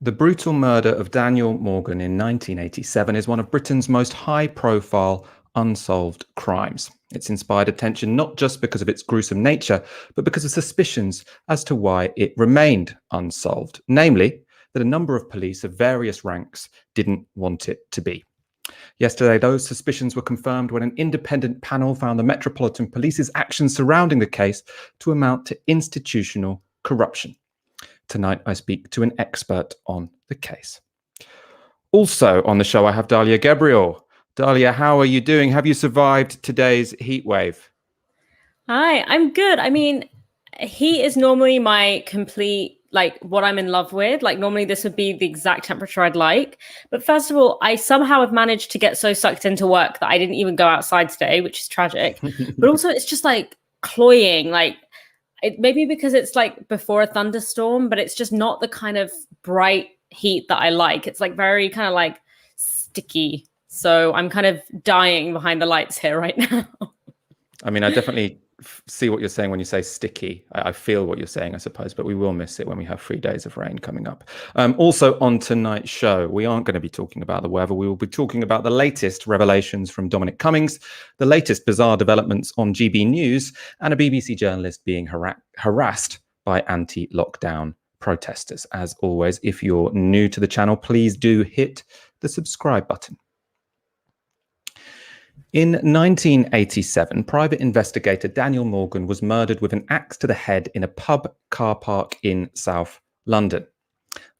The brutal murder of Daniel Morgan in 1987 is one of Britain's most high-profile unsolved crimes. It's inspired attention not just because of its gruesome nature, but because of suspicions as to why it remained unsolved, namely that a number of police of various ranks didn't want it to be. Yesterday, those suspicions were confirmed when an independent panel found the Metropolitan Police's actions surrounding the case to amount to institutional corruption. Tonight, I speak to an expert on the case. Also on the show, I have Dalia Gebrial. Dalia, how are you doing? Have you survived today's heat wave? Hi, I'm good. I mean, heat is normally my complete, what I'm in love with. Normally this would be the exact temperature I'd like. But first of all, I somehow have managed to get so sucked into work that I didn't even go outside today, which is tragic. But also it's just cloying, maybe because it's before a thunderstorm, but it's just not the kind of bright heat that I like. It's very kind of sticky. So I'm kind of dying behind the lights here right now. I mean, I definitely see what you're saying when you say sticky. I feel what you're saying, I suppose, but we will miss it when we have 3 days of rain coming up. Also on tonight's show, we aren't going to be talking about the weather. We will be talking about the latest revelations from Dominic Cummings, the latest bizarre developments on GB News, and a BBC journalist being harassed by anti-lockdown protesters. As always, if you're new to the channel, please do hit the subscribe button. In 1987, private investigator Daniel Morgan was murdered with an axe to the head in a pub car park in South London.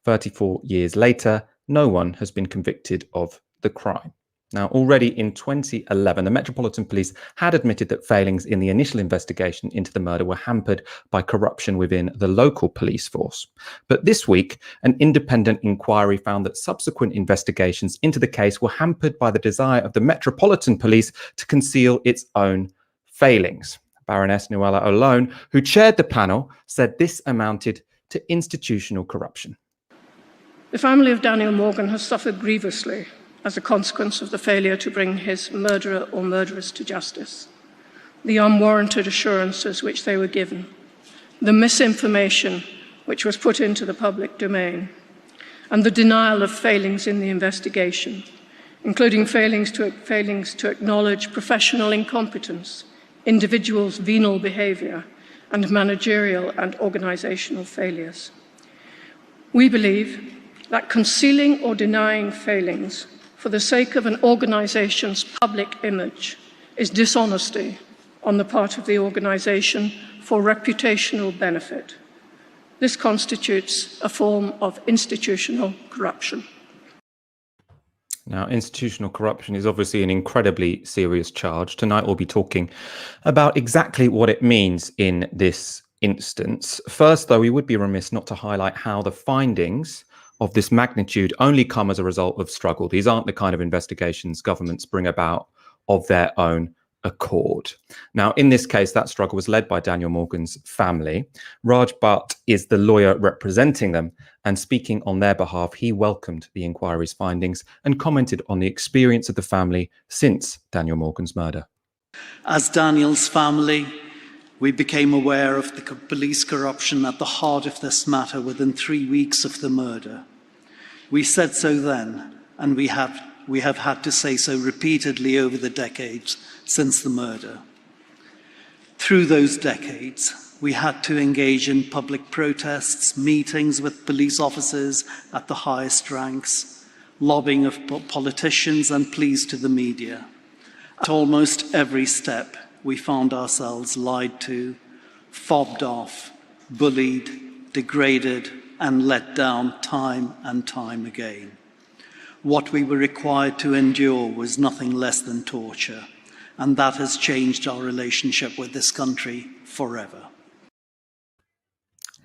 34 years later, no one has been convicted of the crime. Now, already in 2011, the Metropolitan Police had admitted that failings in the initial investigation into the murder were hampered by corruption within the local police force. But this week, an independent inquiry found that subsequent investigations into the case were hampered by the desire of the Metropolitan Police to conceal its own failings. Baroness Nuala Olone, who chaired the panel, said this amounted to institutional corruption. The family of Daniel Morgan has suffered grievously as a consequence of the failure to bring his murderer or murderers to justice, the unwarranted assurances which they were given, the misinformation which was put into the public domain, and the denial of failings in the investigation, including failings to acknowledge professional incompetence, individuals' venal behaviour, and managerial and organisational failures. We believe that concealing or denying failings for the sake of an organisation's public image is dishonesty on the part of the organisation for reputational benefit. This constitutes a form of institutional corruption. Now, institutional corruption is obviously an incredibly serious charge. Tonight we'll be talking about exactly what it means in this instance. First, though, we would be remiss not to highlight how the findings of this magnitude only come as a result of struggle. These aren't the kind of investigations governments bring about of their own accord. Now, in this case, that struggle was led by Daniel Morgan's family. Raj Bhatt is the lawyer representing them, and speaking on their behalf, he welcomed the inquiry's findings and commented on the experience of the family since Daniel Morgan's murder. As Daniel's family, we became aware of the police corruption at the heart of this matter within 3 weeks of the murder. We said so then, and we have had to say so repeatedly over the decades since the murder. Through those decades, we had to engage in public protests, meetings with police officers at the highest ranks, lobbying of politicians and pleas to the media. At almost every step, we found ourselves lied to, fobbed off, bullied, degraded, and let down time and time again. What we were required to endure was nothing less than torture, and that has changed our relationship with this country forever.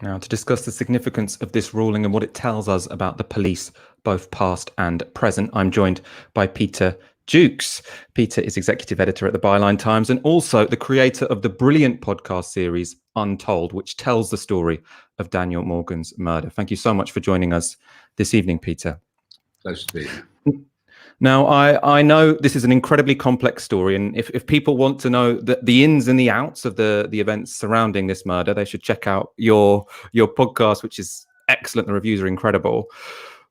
Now, to discuss the significance of this ruling and what it tells us about the police, both past and present, I'm joined by Peter Jukes. Peter is executive editor at the Byline Times and also the creator of the brilliant podcast series Untold, which tells the story of Daniel Morgan's murder. Thank you so much for joining us this evening, Peter. Pleasure to be here. Now, I know this is an incredibly complex story, and if people want to know the ins and the outs of the events surrounding this murder, they should check out your podcast, which is excellent. The reviews are incredible.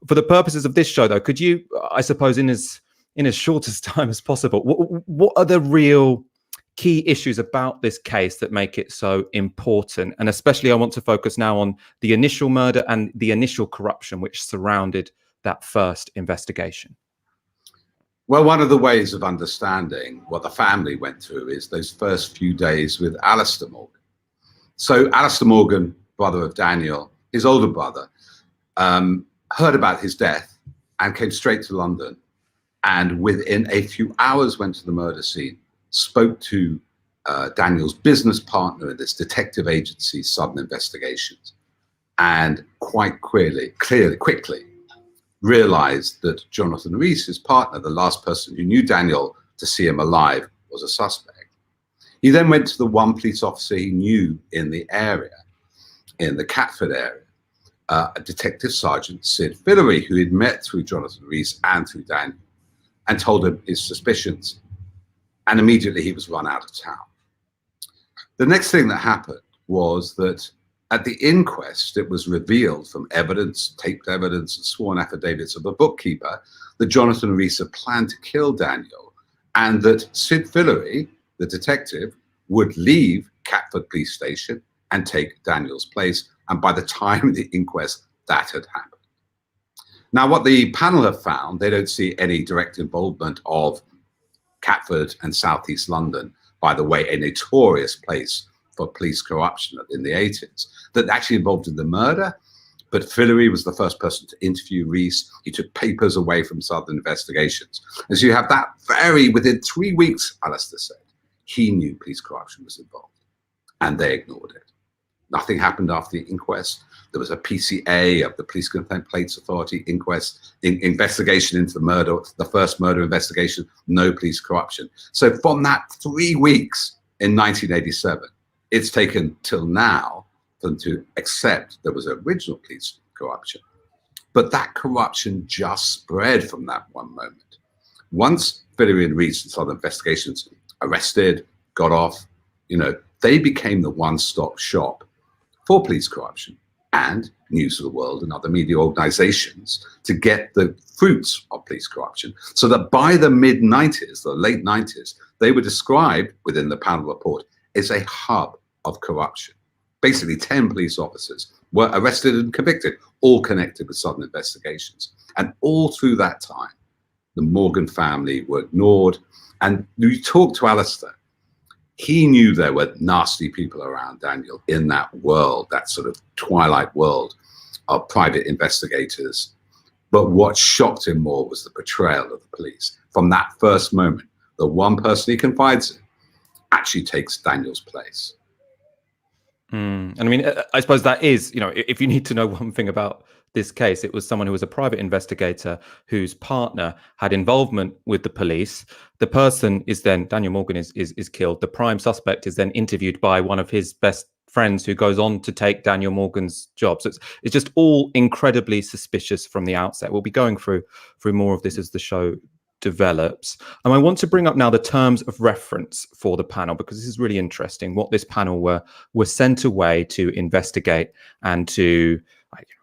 For the purposes of this show, though, could you, I suppose, in as shortest time as possible, what are the real key issues about this case that make it so important? And especially, I want to focus now on the initial murder and the initial corruption which surrounded that first investigation. Well, one of the ways of understanding what the family went through is those first few days with Alistair Morgan. So Alistair Morgan, brother of Daniel, his older brother, heard about his death and came straight to London, and within a few hours went to the murder scene, spoke to Daniel's business partner in this detective agency, Southern Investigations, and quite quickly realized that Jonathan Rees, his partner, the last person who knew Daniel to see him alive, was a suspect. He then went to the one police officer he knew in the area, in the Catford area, a Detective Sergeant Sid Fillery, who he'd met through Jonathan Rees and through Daniel, and told him his suspicions. And immediately he was run out of town. The next thing that happened was that at the inquest, it was revealed from evidence, taped evidence, and sworn affidavits of a bookkeeper that Jonathan Rees had planned to kill Daniel, and that Sid Fillery, the detective, would leave Catford Police Station and take Daniel's place. And by the time of the inquest, that had happened. Now, what the panel have found, they don't see any direct involvement of Catford and Southeast London, by the way, a notorious place for police corruption in the 80s, that actually involved in the murder. But Fillery was the first person to interview Rees. He took papers away from Southern Investigations. And so you have that within 3 weeks, Alistair said, he knew police corruption was involved, and they ignored it. Nothing happened after the inquest. There was a PCA of the Police Complaints Authority investigation into the murder, the first murder investigation, no police corruption. So from that 3 weeks in 1987, it's taken till now for them to accept there was original police corruption. But that corruption just spread from that one moment. Once Fillery and Rees and Southern Investigations arrested, got off, they became the one-stop shop for police corruption and News of the World and other media organizations to get the fruits of police corruption. So that by the mid-90s, the late 90s, they were described within the panel report as a hub of corruption. Basically, 10 police officers were arrested and convicted, all connected with Southern Investigations. And all through that time, the Morgan family were ignored. And you talk to Alistair, he knew there were nasty people around Daniel in that world, that sort of twilight world of private investigators. But what shocked him more was the portrayal of the police. From that first moment, the one person he confides in actually takes Daniel's place. And I mean, I suppose that is, if you need to know one thing about this case, it was someone who was a private investigator whose partner had involvement with the police. The person is then, Daniel Morgan is killed. The prime suspect is then interviewed by one of his best friends who goes on to take Daniel Morgan's job. So it's just all incredibly suspicious from the outset. We'll be going through more of this as the show develops. And I want to bring up now the terms of reference for the panel, because this is really interesting what this panel were sent away to investigate and to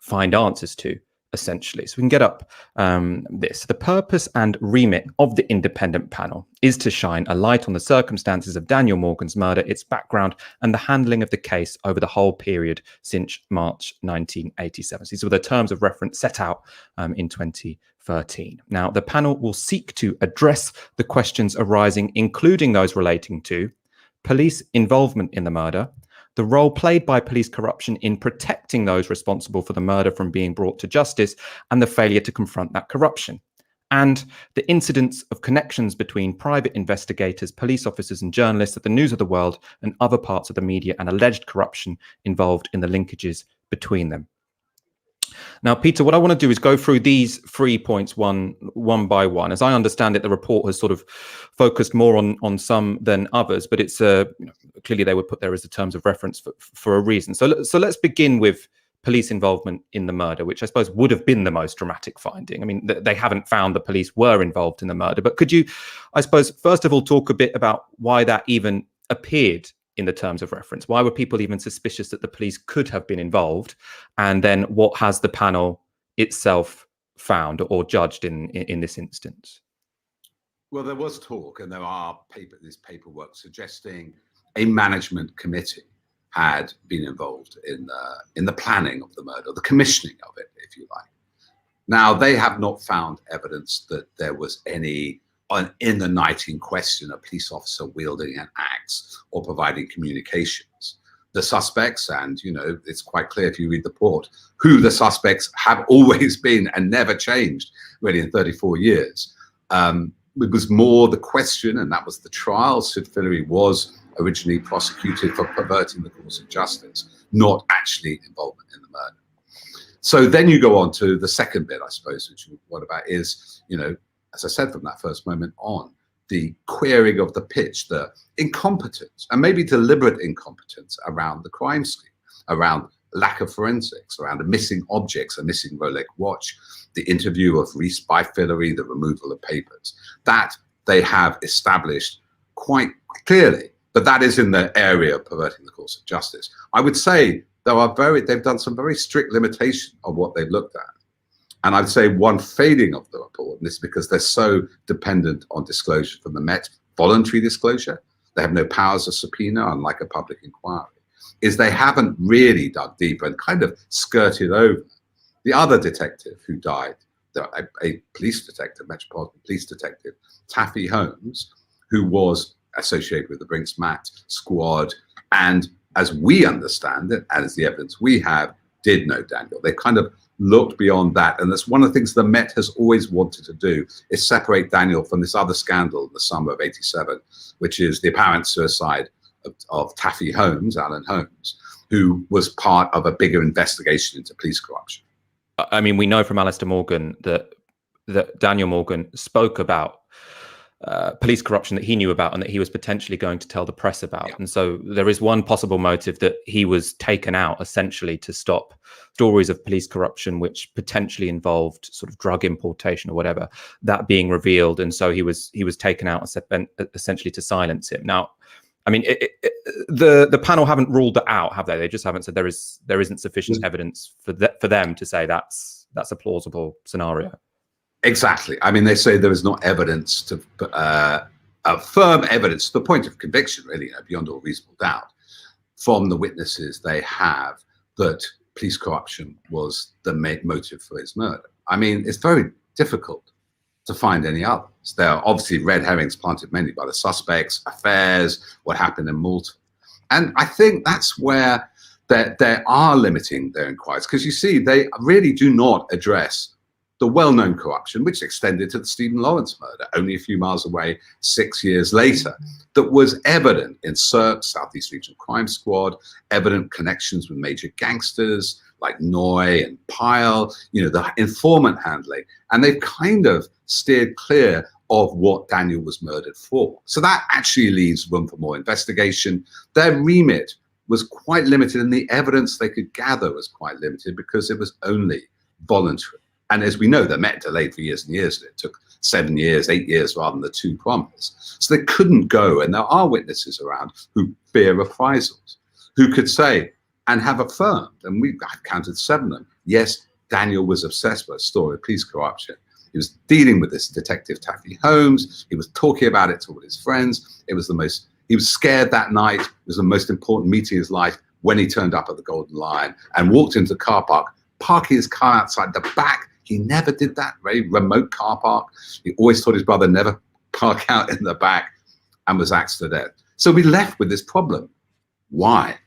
find answers to, essentially. So we can get up this. The purpose and remit of the independent panel is to shine a light on the circumstances of Daniel Morgan's murder, its background, and the handling of the case over the whole period since March 1987. So these were the terms of reference set out in 2013. Now, the panel will seek to address the questions arising, including those relating to police involvement in the murder, the role played by police corruption in protecting those responsible for the murder from being brought to justice, and the failure to confront that corruption, and the incidence of connections between private investigators, police officers and journalists at the News of the World and other parts of the media, and alleged corruption involved in the linkages between them. Now, Peter, what I want to do is go through these 3 points one by one. As I understand it, the report has sort of focused more on some than others, but it's clearly they were put there as the terms of reference for a reason. So let's begin with police involvement in the murder, which I suppose would have been the most dramatic finding. I mean, they haven't found the police were involved in the murder, but could you, I suppose, first of all, talk a bit about why that even appeared in the terms of reference? Why were people even suspicious that the police could have been involved? And then what has the panel itself found or judged in this instance? Well, there was talk, and there are this paperwork suggesting a management committee had been involved in the planning of the murder, the commissioning of it, if you like. Now, they have not found evidence that there was any, in the night in question, a police officer wielding an axe or providing communications. The suspects, and it's quite clear if you read the report, who the suspects have always been and never changed really in 34 years. It was more the question, and that was the trial. Sid Fillery was originally prosecuted for perverting the course of justice, not actually involvement in the murder. So then you go on to the second bit, I suppose, which what about is, as I said from that first moment on, the queering of the pitch, the incompetence, and maybe deliberate incompetence around the crime scene, around lack of forensics, around the missing objects, a missing Rolex watch, the interview of Reese by Fillery, the removal of papers, that they have established quite clearly. But that is in the area of perverting the course of justice. I would say they've done some very strict limitation of what they've looked at. And I'd say one failing of the report, and this is because they're so dependent on disclosure from the Met, voluntary disclosure, they have no powers of subpoena, unlike a public inquiry, is they haven't really dug deeper and kind of skirted over the other detective who died, a police detective, Metropolitan Police detective, Taffy Holmes, who was associated with the Brinks Mat squad, and as we understand it, as the evidence we have, did know Daniel. They kind of looked beyond that, and that's one of the things the Met has always wanted to do, is separate Daniel from this other scandal in the summer of '87, which is the apparent suicide of Taffy Holmes, Alan Holmes, who was part of a bigger investigation into police corruption. I mean, we know from Alistair Morgan that Daniel Morgan spoke about police corruption that he knew about and that he was potentially going to tell the press about. Yeah. And so there is one possible motive that he was taken out essentially to stop stories of police corruption, which potentially involved sort of drug importation or whatever, that being revealed. And so he was taken out essentially to silence him. Now, I mean, the panel haven't ruled that out, have they? They just haven't said there isn't sufficient evidence for them to say that's a plausible scenario. Exactly. I mean, they say there is not evidence to firm evidence to the point of conviction, really, beyond all reasonable doubt, from the witnesses they have that police corruption was the motive for his murder. I mean, it's very difficult to find any others. There are obviously red herrings planted mainly by the suspects, affairs, what happened in Malta. And I think that's where they are limiting their inquiries, because you see, they really do not address the well-known corruption, which extended to the Stephen Lawrence murder, only a few miles away 6 years later, that was evident in CERC, Southeast Regional Crime Squad, evident connections with major gangsters like Noy and Pyle, the informant handling, and they've kind of steered clear of what Daniel was murdered for. So that actually leaves room for more investigation. Their remit was quite limited, and the evidence they could gather was quite limited because it was only voluntary. And as we know, the Met delayed for years and years, and it took 7 years, 8 years rather than the 2 promised. So they couldn't go, and there are witnesses around who fear reprisals, who could say and have affirmed, and I've counted 7 of them, yes, Daniel was obsessed with a story of police corruption. He was dealing with this detective Taffy Holmes. He was talking about it to all his friends. He was scared that night. It was the most important meeting of his life when he turned up at the Golden Lion and walked into the car park, parking his car outside the back. He never did that, very remote car park. He always told his brother never park out in the back, and was axed to death. So we left with this problem. Why?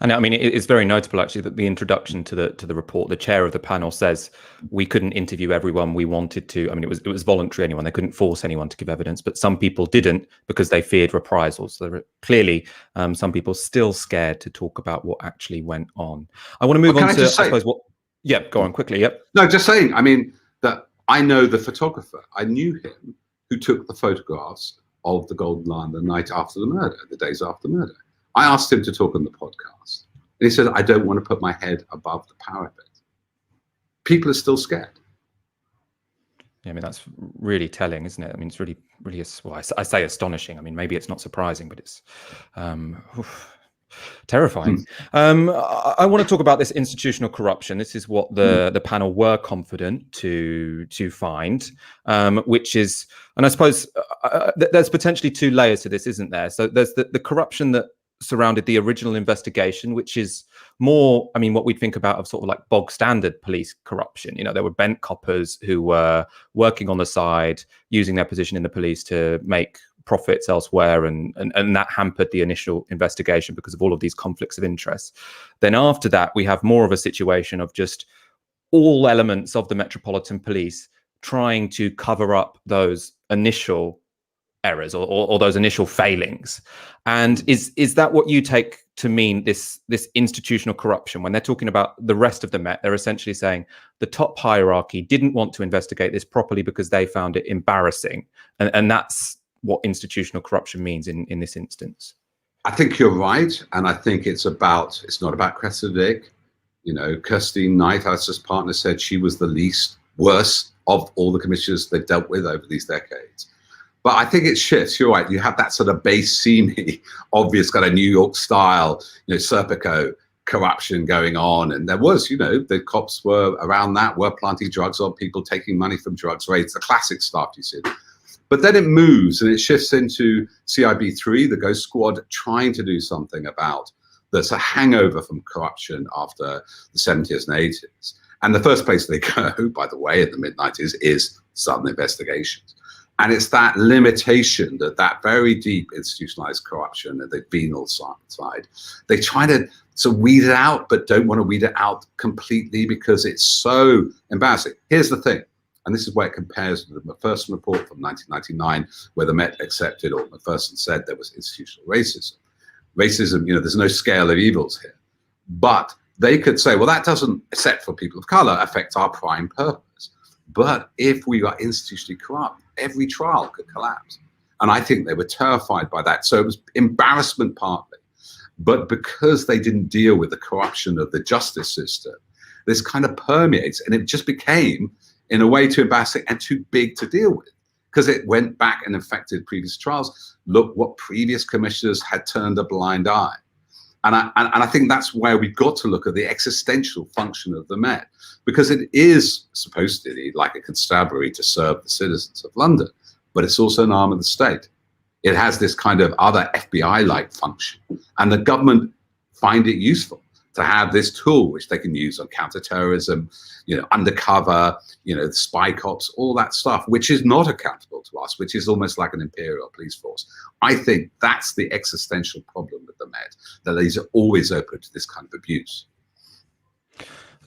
And I mean, it's very notable actually that the introduction to the report, the chair of the panel says we couldn't interview everyone we wanted to. I mean, it was voluntary. Anyone, they couldn't force anyone to give evidence, but some people didn't because they feared reprisals. So there are clearly some people still scared to talk about what actually went on. I want to move on to, I suppose, what. Yeah, go on quickly. Yep. No, just saying. I mean, that I know the photographer. I knew him who took the photographs of the Golden Lion the night after the murder, the days after the murder. I asked him to talk on the podcast, and he said, "I don't want to put my head above the parapet." People are still scared. Yeah, I mean, that's really telling, isn't it? I mean, it's really, well, I say astonishing. I mean, maybe it's not surprising, but it's terrifying. I want to talk about this institutional corruption. This is what the panel were confident to find, which is, and I suppose there's potentially two layers to this, isn't there? So there's the corruption that surrounded the original investigation, which is more, I mean, what we'd think about of sort of like bog standard police corruption. You know, there were bent coppers who were working on the side, using their position in the police to make profits elsewhere, and that hampered the initial investigation because of all of these conflicts of interest. Then after that, we have more of a situation of just all elements of the Metropolitan Police trying to cover up those initial errors or those initial failings. And is that what you take to mean this institutional corruption? When they're talking about the rest of the Met, they're essentially saying the top hierarchy didn't want to investigate this properly because they found it embarrassing, and that's what institutional corruption means in this instance. I think you're right, and I think it's not about Cressida Dick. You know, Kirstine Knight, Alistair's partner, said she was the least worse of all the commissioners they've dealt with over these decades. But I think it shifts. You're right. You have that sort of base, seamy, obvious kind of New York style, you know, Serpico corruption going on. And there was, you know, the cops were around that, were planting drugs on people, taking money from drugs raids, the classic stuff you see. But then it moves and it shifts into CIB3, the Ghost Squad, trying to do something about there's a hangover from corruption after the 70s and 80s. And the first place they go, by the way, in the mid-90s is Southern Investigations. And it's that limitation, that very deep institutionalized corruption at the venal side. They try to weed it out, but don't want to weed it out completely because it's so embarrassing. Here's the thing, and this is where it compares with the Macpherson report from 1999, where the Met accepted, or Macpherson said, there was institutional racism. Racism, you know, there's no scale of evils here. But they could say, well, that doesn't, except for people of color, affect our prime purpose. But if we are institutionally corrupt, every trial could collapse. And I think they were terrified by that. So it was embarrassment partly. But because they didn't deal with the corruption of the justice system, this kind of permeates, and it just became, in a way, too embarrassing and too big to deal with, because it went back and affected previous trials. Look what previous commissioners had turned a blind eye. And I think that's where we've got to look at the existential function of the Met, because it is supposed to be like a constabulary to serve the citizens of London, but it's also an arm of the state. It has this kind of other FBI-like function, and the government find it useful to have this tool which they can use on counterterrorism, you know, undercover, you know, the spy cops, all that stuff, which is not accountable to us, which is almost like an imperial police force. I think that's the existential problem with the Met, that these are always open to this kind of abuse.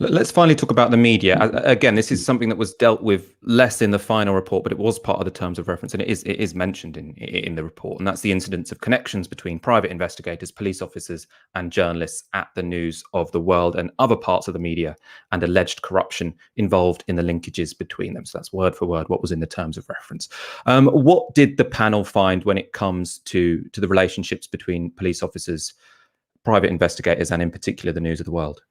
Let's finally talk about the media. Again, this is something that was dealt with less in the final report, but it was part of the terms of reference, and it is mentioned in the report. And that's the incidence of connections between private investigators, police officers, and journalists at the News of the World and other parts of the media, and alleged corruption involved in the linkages between them. So that's word for word what was in the terms of reference. What did the panel find when it comes to the relationships between police officers, private investigators, and in particular the News of the World?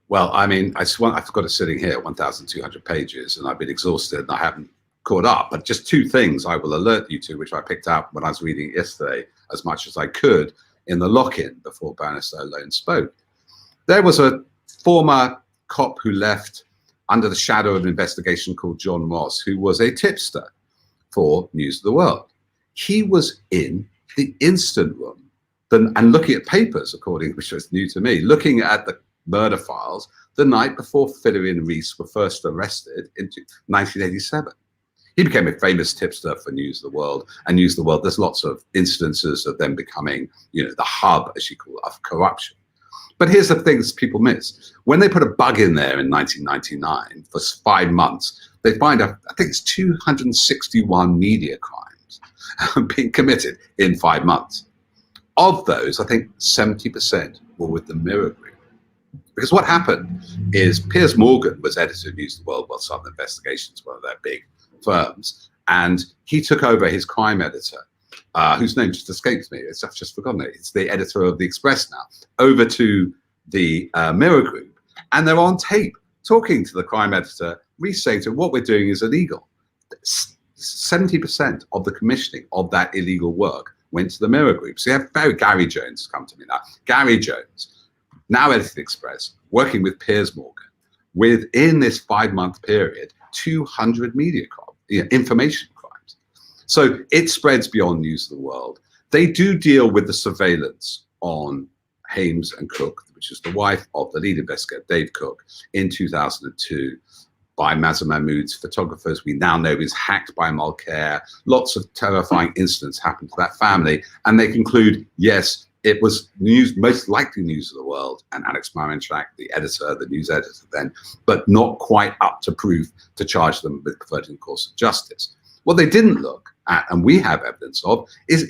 Well, I mean, I've got it sitting here, 1,200 pages, and I've been exhausted and I haven't caught up. But just two things I will alert you to, which I picked up when I was reading it yesterday as much as I could in the lock-in before Barrister Alone spoke. There was a former cop who left under the shadow of an investigation called John Ross, who was a tipster for News of the World. He was in the instant room and looking at papers, which was new to me, looking at the murder files the night before Philly and Reese were first arrested in 1987. He became a famous tipster for News of the World, and News of the World, there's lots of instances of them becoming, you know, the hub, as you call it, of corruption. But here's the things people miss. When they put a bug in there in 1999 for 5 months, they find, I think it's 261 media crimes being committed in 5 months. Of those, I think 70% were with the Mirror Group. Because what happened is Piers Morgan was editor of News of the World, well, Southern Investigations, one of their big firms, and he took over his crime editor, whose name just escapes me. I've just forgotten it. It's the editor of The Express now, over to the Mirror Group. And they're on tape talking to the crime editor Rees saying to him, what we're doing is illegal. 70% of the commissioning of that illegal work went to the Mirror Group. So you have Gary Jones come to me now. Gary Jones, now Editing Express, working with Piers Morgan, within this 5-month period, 200 information crimes. So it spreads beyond News of the World. They do deal with the surveillance on Hames and Cook, which is the wife of the lead investigator, Dave Cook, in 2002 by Mazza Mahmood's photographers. We now know is hacked by Mulcair. Lots of terrifying incidents happened to that family. And they conclude, yes, it was most likely News of the World and Alex Marinchak, the editor, the news editor then, but not quite up to proof to charge them with perverting the course of justice. What they didn't look at, and we have evidence of, is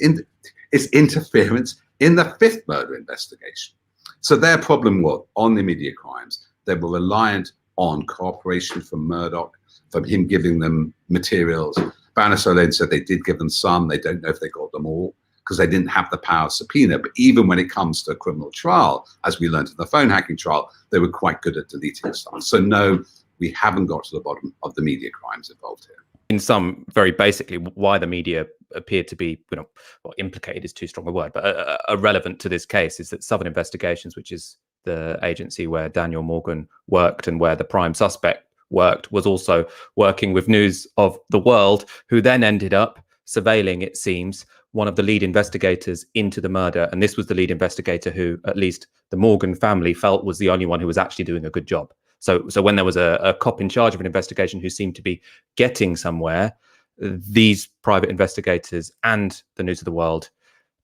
interference in the 5th murder investigation. So their problem was, on the immediate crimes, they were reliant on cooperation from Murdoch, from him giving them materials. Baroness O'Lane said they did give them some. They don't know if they got them all because they didn't have the power of subpoena. But even when it comes to a criminal trial, as we learned in the phone hacking trial, they were quite good at deleting stuff. So no, we haven't got to the bottom of the media crimes involved here. In some, very basically, why the media appear to be, well, implicated is too strong a word, but irrelevant to this case is that Southern Investigations, which is the agency where Daniel Morgan worked and where the prime suspect worked, was also working with News of the World, who then ended up surveilling, it seems, one of the lead investigators into the murder. And this was the lead investigator who, at least the Morgan family felt, was the only one who was actually doing a good job. So when there was a cop in charge of an investigation who seemed to be getting somewhere, these private investigators and the News of the World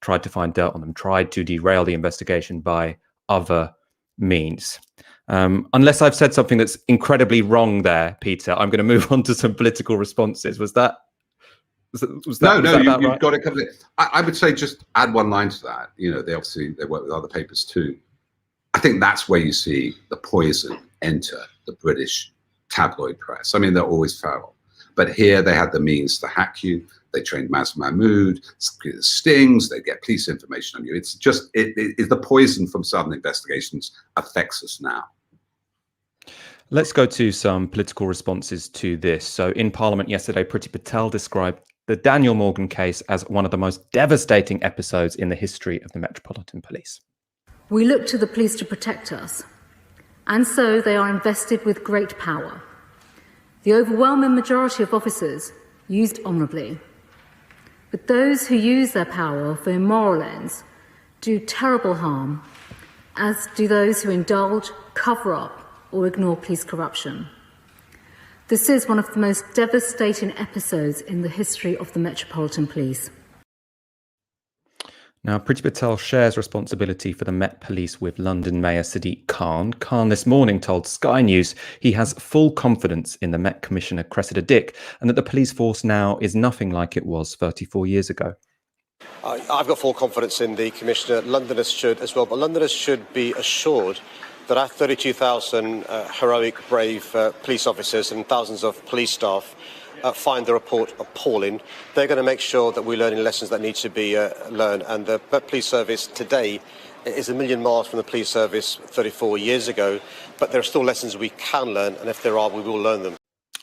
tried to find dirt on them, tried to derail the investigation by other means. Unless I've said something that's incredibly wrong there, Peter, I'm going to move on to some political responses. Was that you've got it covered. I would say just add one line to that. They work with other papers too. I think that's where you see the poison enter the British tabloid press. I mean, they're always feral. But here they had the means to hack you. They trained Mazza Mahmood, stings, they get police information on you. It's just, the poison from Southern Investigations affects us now. Let's go to some political responses to this. So in Parliament yesterday, Priti Patel described the Daniel Morgan case as one of the most devastating episodes in the history of the Metropolitan Police. We look to the police to protect us, and so they are invested with great power. The overwhelming majority of officers used honourably. But those who use their power for immoral ends do terrible harm, as do those who indulge, cover up, or ignore police corruption. This is one of the most devastating episodes in the history of the Metropolitan Police. Now, Priti Patel shares responsibility for the Met Police with London Mayor Sadiq Khan. Khan this morning told Sky News he has full confidence in the Met Commissioner Cressida Dick and that the police force now is nothing like it was 34 years ago. I've got full confidence in the Commissioner. Londoners should as well, but Londoners should be assured that our 32,000 heroic, brave police officers and thousands of police staff find the report appalling. They're going to make sure that we're learning lessons that need to be learned. And the police service today is a million miles from the police service 34 years ago. But there are still lessons we can learn. And if there are, we will learn them.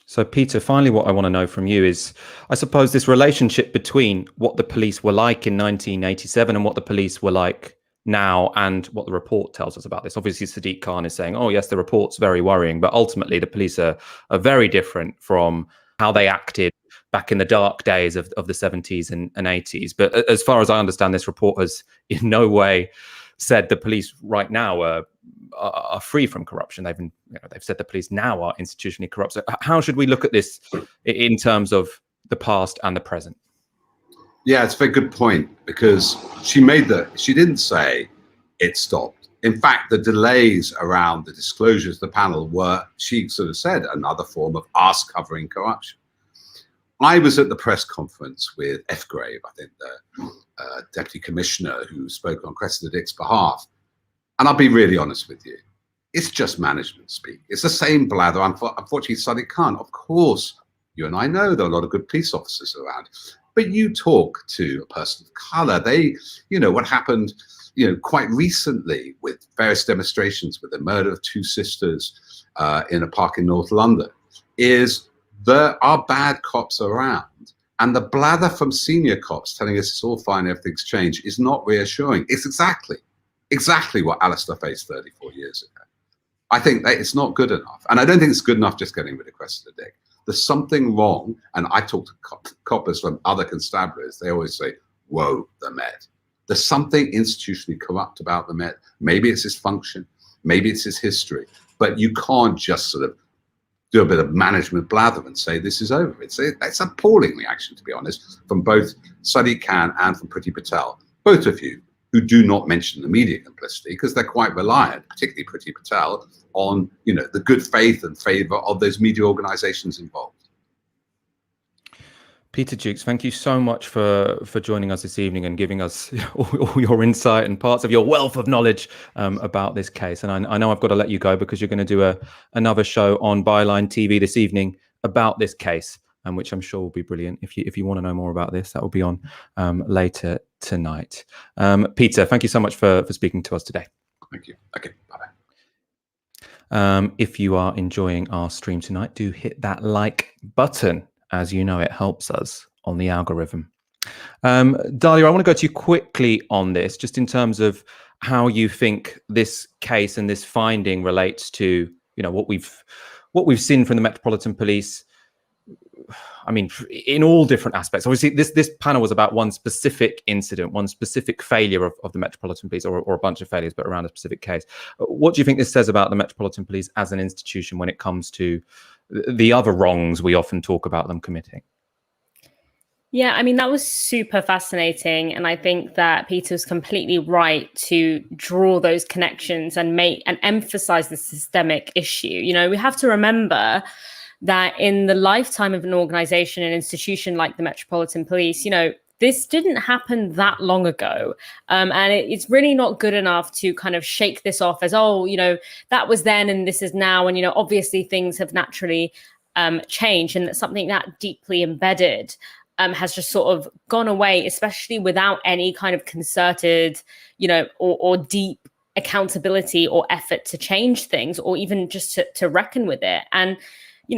So, Peter, finally, what I want to know from you is, I suppose, this relationship between what the police were like in 1987 and what the police were like now and what the report tells us about this. Obviously, Sadiq Khan is saying, oh, yes, the report's very worrying. But ultimately, the police are very different from how they acted back in the dark days of the 70s and 80s. But as far as I understand, this report has in no way said the police right now are free from corruption. They've said the police now are institutionally corrupt. So how should we look at this in terms of the past and the present? Yeah, it's a very good point, because she didn't say it stopped. In fact, the delays around the disclosures of the panel were, she sort of said, another form of us covering corruption. I was at the press conference with F. Grave, I think the Deputy Commissioner who spoke on Cressida Dick's behalf. And I'll be really honest with you. It's just management speak. It's the same blather. Unfortunately, Sadiq Khan, of course, you and I know there are a lot of good police officers around. But you talk to a person of colour, what happened, quite recently with various demonstrations with the murder of two sisters in a park in North London. is there are bad cops around, and the blather from senior cops telling us it's all fine, everything's changed, is not reassuring. It's exactly what Alistair faced 34 years ago. I think that it's not good enough. And I don't think it's good enough just getting rid of Cressida Dick. There's something wrong. And I talk to coppers from other constabularies. They always say, whoa, the Met. There's something institutionally corrupt about the Met. Maybe it's his function. Maybe it's his history. But you can't just sort of do a bit of management blather and say this is over. It's appalling reaction, to be honest, from both Sadiq Khan and from Priti Patel, both of you, who do not mention the media complicity because they're quite reliant, particularly Priti Patel, on the good faith and favour of those media organisations involved. Peter Jukes, thank you so much for joining us this evening and giving us all your insight and parts of your wealth of knowledge about this case. And I know I've got to let you go because you're going to do another show on Byline TV this evening about this case, which I'm sure will be brilliant. If you want to know more about this, that will be on later tonight. Peter, thank you so much for speaking to us today. Thank you. Okay, bye-bye. If you are enjoying our stream tonight, do hit that like button. As you know, it helps us on the algorithm. Dalia, I want to go to you quickly on this, just in terms of how you think this case and this finding relates to, what we've seen from the Metropolitan Police. I mean, in all different aspects. Obviously, this panel was about one specific incident, one specific failure of the Metropolitan Police, or a bunch of failures, but around a specific case. What do you think this says about the Metropolitan Police as an institution when it comes to the other wrongs we often talk about them committing? Yeah, I mean, that was super fascinating. And I think that Peter was completely right to draw those connections and emphasize the systemic issue. We have to remember that in the lifetime of an organization, an institution like the Metropolitan Police, this didn't happen that long ago. And it's really not good enough to kind of shake this off as, that was then and this is now. And, obviously things have naturally changed, and that's something that deeply embedded has just sort of gone away, especially without any kind of concerted, or deep accountability or effort to change things, or even just to reckon with it. And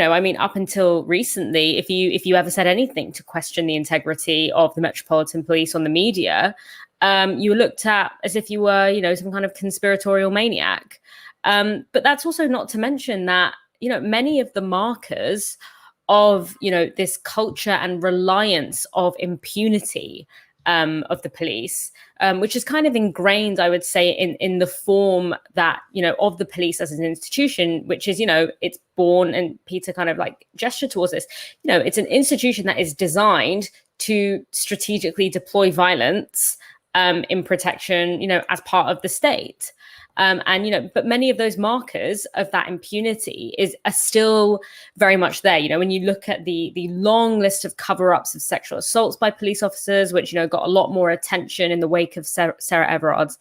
I mean, up until recently, if you ever said anything to question the integrity of the Metropolitan Police on the media, you were looked at as if you were, some kind of conspiratorial maniac. But that's also not to mention that, many of the markers of, this culture and reliance of impunity of the police, which is kind of ingrained, I would say, in the form that, of the police as an institution, which is, it's born, and Peter kind of like gestured towards this, it's an institution that is designed to strategically deploy violence in protection, as part of the state. But many of those markers of that impunity are still very much there. When you look at the long list of cover-ups of sexual assaults by police officers, which, got a lot more attention in the wake of Sarah Everard's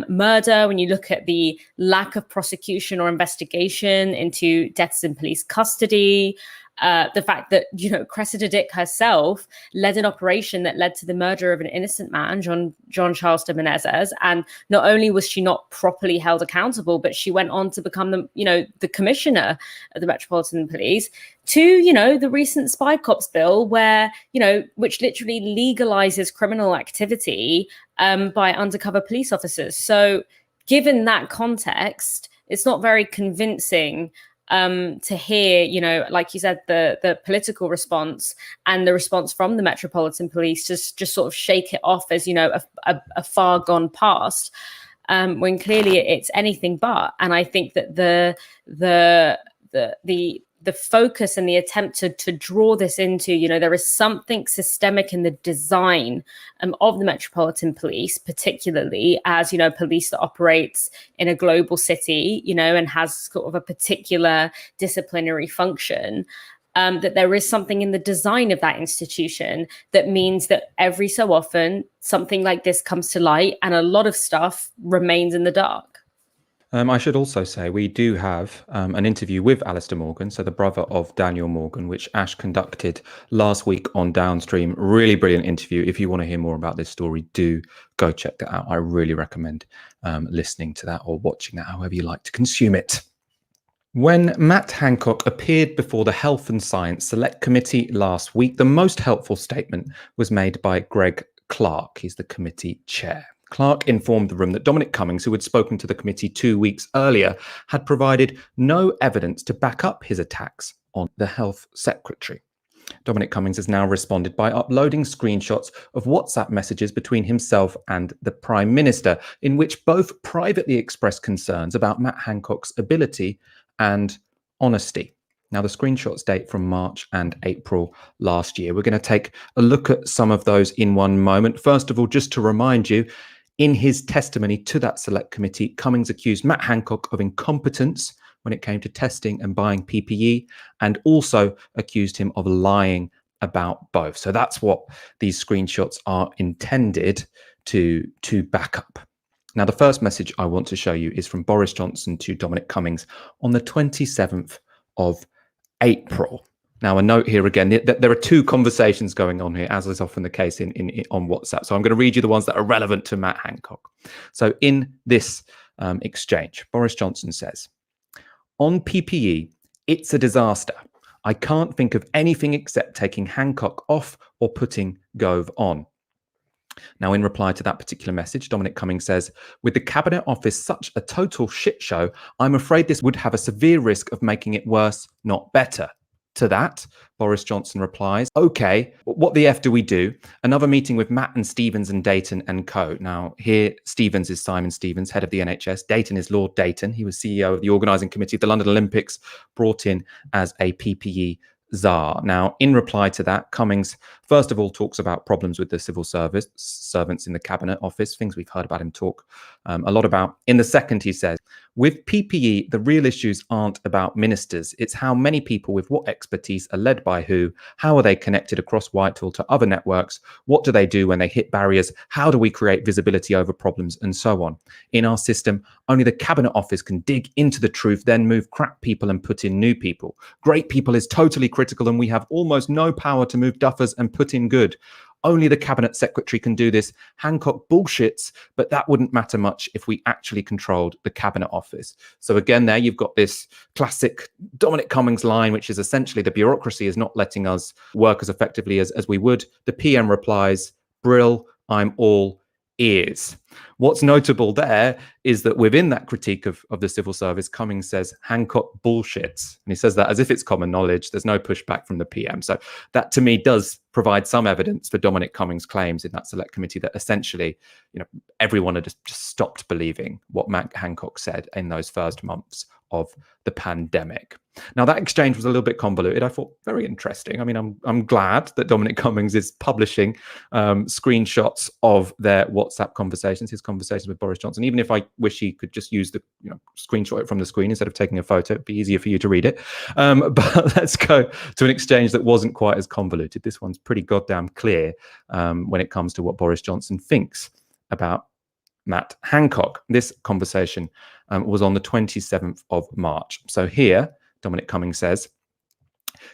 murder, when you look at the lack of prosecution or investigation into deaths in police custody, the fact that, Cressida Dick herself led an operation that led to the murder of an innocent man, John Charles de Menezes. And not only was she not properly held accountable, but she went on to become the commissioner of the Metropolitan Police, to, the recent Spy Cops bill, where, which literally legalizes criminal activity by undercover police officers. So given that context, it's not very convincing to hear, like you said, the political response and the response from the Metropolitan Police to just sort of shake it off as, a far gone past, when clearly it's anything but. And I think that the focus and the attempt to draw this into, there is something systemic in the design of the Metropolitan Police, particularly as, police that operates in a global city, and has sort of a particular disciplinary function, that there is something in the design of that institution that means that every so often something like this comes to light and a lot of stuff remains in the dark. I should also say we do have an interview with Alistair Morgan, so the brother of Daniel Morgan, which Ash conducted last week on Downstream. Really brilliant interview. If you want to hear more about this story, do go check that out. I really recommend listening to that or watching that, however you like to consume it. When Matt Hancock appeared before the Health and Science Select Committee last week, the most helpful statement was made by Greg Clark. He's the committee chair. Clark informed the room that Dominic Cummings, who had spoken to the committee 2 weeks earlier, had provided no evidence to back up his attacks on the health secretary. Dominic Cummings has now responded by uploading screenshots of WhatsApp messages between himself and the Prime Minister, in which both privately expressed concerns about Matt Hancock's ability and honesty. Now, the screenshots date from March and April last year. We're going to take a look at some of those in one moment. First of all, just to remind you, in his testimony to that select committee, Cummings accused Matt Hancock of incompetence when it came to testing and buying PPE, and also accused him of lying about both. So that's what these screenshots are intended to back up. Now, the first message I want to show you is from Boris Johnson to Dominic Cummings on the 27th of April. Now, a note here again, there are two conversations going on here, as is often the case on WhatsApp. So I'm going to read you the ones that are relevant to Matt Hancock. So in this exchange, Boris Johnson says, "On PPE, it's a disaster. I can't think of anything except taking Hancock off or putting Gove on." Now, in reply to that particular message, Dominic Cummings says, "With the Cabinet Office such a total shit show, I'm afraid this would have a severe risk of making it worse, not better." To that, Boris Johnson replies, "Okay, what the F do we do? Another meeting with Matt and Stevens and Dayton and co." Now, here, Stevens is Simon Stevens, head of the NHS. Dayton is Lord Dayton. He was CEO of the organising committee of the London Olympics, brought in as a PPE czar. Now, in reply to that, Cummings, first of all, talks about problems with the civil service servants in the Cabinet Office, things we've heard about him talk a lot about. In the second, he says, "With PPE, the real issues aren't about ministers. It's how many people with what expertise are led by who, how are they connected across Whitehall to other networks, what do they do when they hit barriers, how do we create visibility over problems, and so on. In our system, only the Cabinet Office can dig into the truth, then move crap people and put in new people. Great people is totally critical, and we have almost no power to move duffers and put in good. Only the Cabinet Secretary can do this. Hancock bullshits, but that wouldn't matter much if we actually controlled the Cabinet Office." So again, there you've got this classic Dominic Cummings line, which is essentially the bureaucracy is not letting us work as effectively as we would. The PM replies, "Brill, I'm all ears." What's notable there is that within that critique of the civil service, Cummings says Hancock bullshits. And he says that as if it's common knowledge. There's no pushback from the PM. So that to me does provide some evidence for Dominic Cummings' claims in that select committee that essentially, everyone had just stopped believing what Matt Hancock said in those first months of the pandemic. Now, that exchange was a little bit convoluted. I thought very interesting. I mean, I'm glad that Dominic Cummings is publishing screenshots of their WhatsApp conversations, his conversations with Boris Johnson. Even if I wish he could just use the screenshot it from the screen instead of taking a photo, it'd be easier for you to read it. But let's go to an exchange that wasn't quite as convoluted. This one's pretty goddamn clear when it comes to what Boris Johnson thinks about Matt Hancock. This conversation was on the 27th of March. So here, Dominic Cummings says,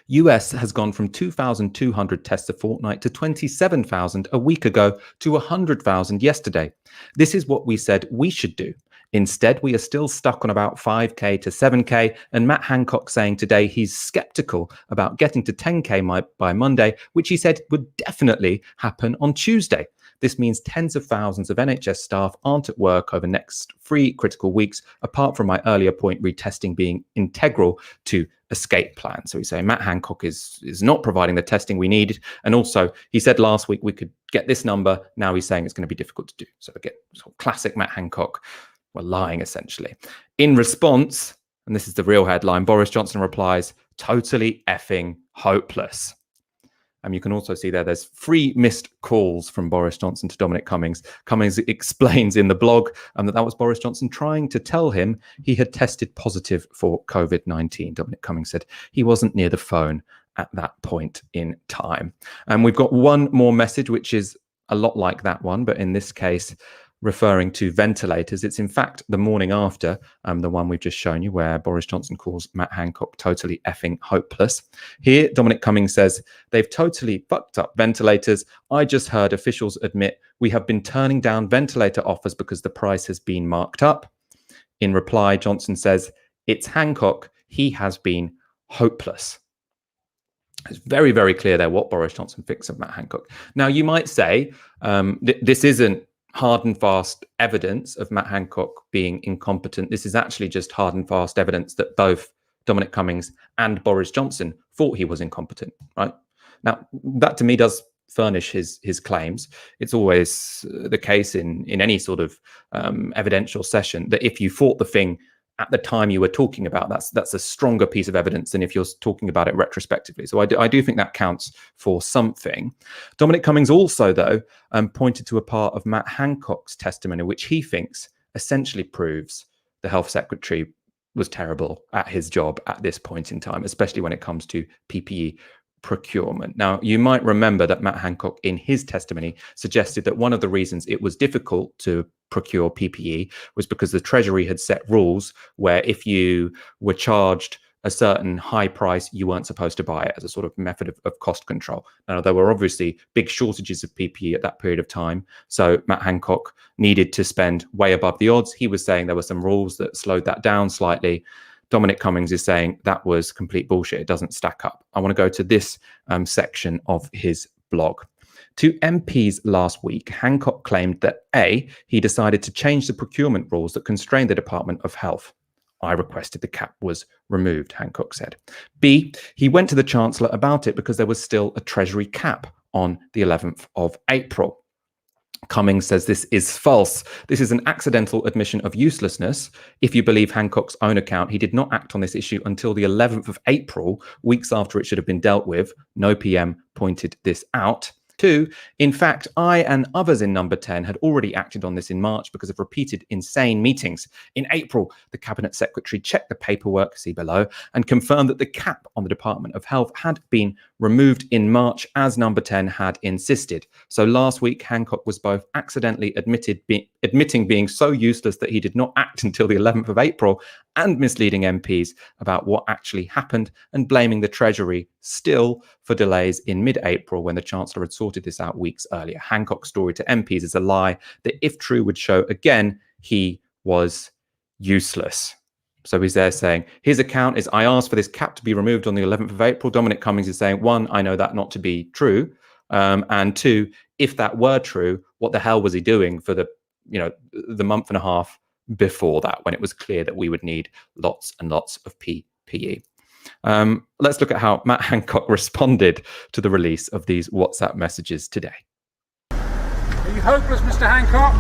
"US has gone from 2,200 tests a fortnight to 27,000 a week ago to 100,000 yesterday. This is what we said we should do. Instead, we are still stuck on about 5K to 7K, and Matt Hancock saying today he's skeptical about getting to 10K by Monday, which he said would definitely happen on Tuesday. This means tens of thousands of NHS staff aren't at work over the next 3 critical weeks, apart from my earlier point, retesting being integral to escape plan." So he's saying Matt Hancock is not providing the testing we needed. And also, he said last week we could get this number. Now he's saying it's going to be difficult to do. So again, sort of classic Matt Hancock, well, lying essentially. In response, and this is the real headline, Boris Johnson replies, "Totally effing hopeless." You can also see there's 3 missed calls from Boris Johnson to Dominic Cummings. Cummings explains in the blog that was Boris Johnson trying to tell him he had tested positive for COVID-19. Dominic Cummings said he wasn't near the phone at that point in time. And we've got one more message, which is a lot like that one, but in this case, referring to ventilators. It's in fact the morning after the one we've just shown you, where Boris Johnson calls Matt Hancock totally effing hopeless. Here, Dominic Cummings says, "They've totally fucked up ventilators. I just heard officials admit we have been turning down ventilator offers because the price has been marked up." In reply, Johnson says, "It's Hancock. he has been hopeless. It's very, very clear there what Boris Johnson thinks of Matt Hancock. Now, you might say this isn't hard and fast evidence of Matt Hancock being incompetent. This is actually just hard and fast evidence that both Dominic Cummings and Boris Johnson thought he was incompetent, right? Now, that to me does furnish his claims. It's always the case in any sort of evidential session that if you thought the thing at the time you were talking about, that's a stronger piece of evidence than if you're talking about it retrospectively. So I do think that counts for something. Dominic Cummings also, though, pointed to a part of Matt Hancock's testimony, which he thinks essentially proves the health secretary was terrible at his job at this point in time, especially when it comes to PPE procurement. Now, you might remember that Matt Hancock in his testimony suggested that one of the reasons it was difficult to procure PPE was because the Treasury had set rules where if you were charged a certain high price, you weren't supposed to buy it, as a sort of method of cost control. Now, there were obviously big shortages of PPE at that period of time, so Matt Hancock needed to spend way above the odds. He was saying there were some rules that slowed that down slightly. Dominic Cummings is saying that was complete bullshit. It doesn't stack up. I want to go to this section of his blog. To MPs last week, Hancock claimed that A, he decided to change the procurement rules that constrain the Department of Health. I requested the cap was removed, Hancock said. B, he went to the Chancellor about it because there was still a Treasury cap on the 11th of April. Cummings says this is false. This is an accidental admission of uselessness. If you believe Hancock's own account, he did not act on this issue until the 11th of April, weeks after it should have been dealt with. No PM pointed this out. 2, in fact, I and others in Number 10 had already acted on this in March because of repeated insane meetings. In April, the Cabinet Secretary checked the paperwork, see below, and confirmed that the cap on the Department of Health had been removed in March, as Number 10 had insisted. So last week, Hancock was both accidentally admitting being so useless that he did not act until the 11th of April and misleading MPs about what actually happened and blaming the Treasury still for delays in mid-April when the Chancellor had sorted this out weeks earlier. Hancock's story to MPs is a lie that, if true, would show again he was useless. So he's there saying his account is, I asked for this cap to be removed on the 11th of April. Dominic Cummings is saying, 1, I know that not to be true. And 2, if that were true, what the hell was he doing for the month and a half before that, when it was clear that we would need lots and lots of PPE? Let's look at how Matt Hancock responded to the release of these WhatsApp messages today. Are you hopeless, Mr. Hancock?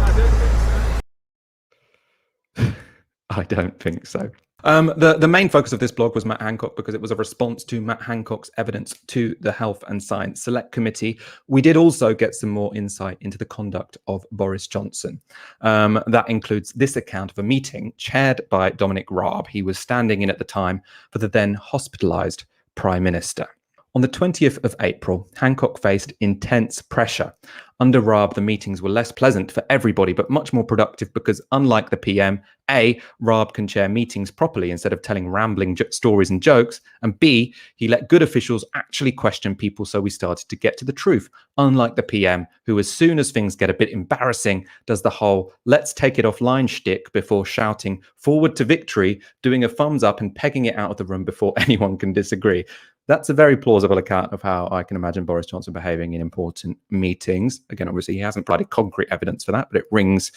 I don't think so. The main focus of this blog was Matt Hancock because it was a response to Matt Hancock's evidence to the Health and Science Select Committee. We did also get some more insight into the conduct of Boris Johnson. That includes this account of a meeting chaired by Dominic Raab. He was standing in at the time for the then hospitalised Prime Minister. On the 20th of April, Hancock faced intense pressure. Under Raab, the meetings were less pleasant for everybody, but much more productive because, unlike the PM, A, Raab can chair meetings properly instead of telling rambling stories and jokes, and B, he let good officials actually question people, so we started to get to the truth, unlike the PM, who, as soon as things get a bit embarrassing, does the whole let's take it offline shtick before shouting forward to victory, doing a thumbs up and pegging it out of the room before anyone can disagree. That's a very plausible account of how I can imagine Boris Johnson behaving in important meetings. Again, obviously, he hasn't provided concrete evidence for that, but it rings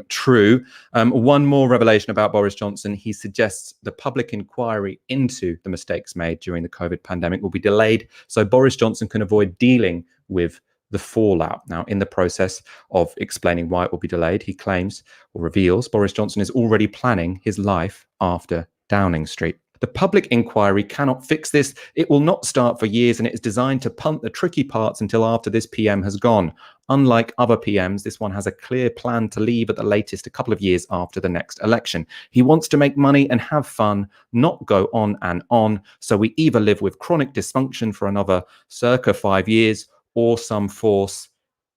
true. One more revelation about Boris Johnson. He suggests the public inquiry into the mistakes made during the COVID pandemic will be delayed so Boris Johnson can avoid dealing with the fallout. Now, in the process of explaining why it will be delayed, he claims or reveals Boris Johnson is already planning his life after Downing Street. The public inquiry cannot fix this. It will not start for years, and it is designed to punt the tricky parts until after this PM has gone. Unlike other PMs, this one has a clear plan to leave at the latest a couple of years after the next election. He wants to make money and have fun, not go on and on. So we either live with chronic dysfunction for another circa 5 years, or some force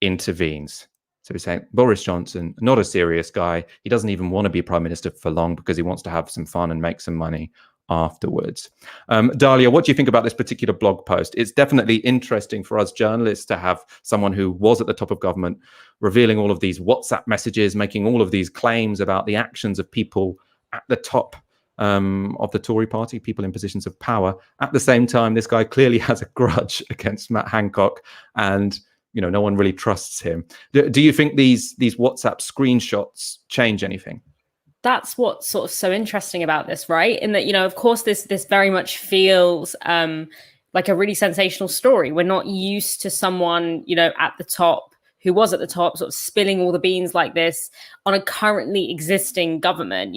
intervenes. So we're saying Boris Johnson, not a serious guy. He doesn't even want to be Prime Minister for long because he wants to have some fun and make some money afterwards. Dalia, what do you think about this particular blog post? It's definitely interesting for us journalists to have someone who was at the top of government revealing all of these WhatsApp messages, making all of these claims about the actions of people at the top of the Tory party, people in positions of power. At the same time, this guy clearly has a grudge against Matt Hancock, and no one really trusts him. Do you think these WhatsApp screenshots change anything? That's what's sort of so interesting about this, right? In that, of course, this very much feels like a really sensational story. We're not used to someone, at the top, who was at the top, sort of spilling all the beans like this on a currently existing government,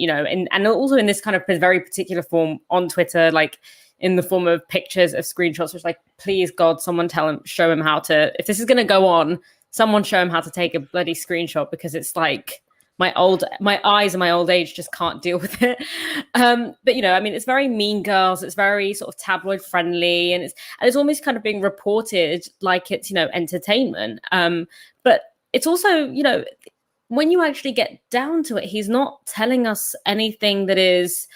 and also in this kind of very particular form on Twitter, like in the form of pictures of screenshots, which, like, please God, someone show him how to, if this is going to go on, someone show him how to take a bloody screenshot, because it's like my eyes and my old age just can't deal with it. But it's very Mean Girls. It's very sort of tabloid friendly, and it's almost kind of being reported like it's entertainment. But it's also when you actually get down to it, he's not telling us anything that is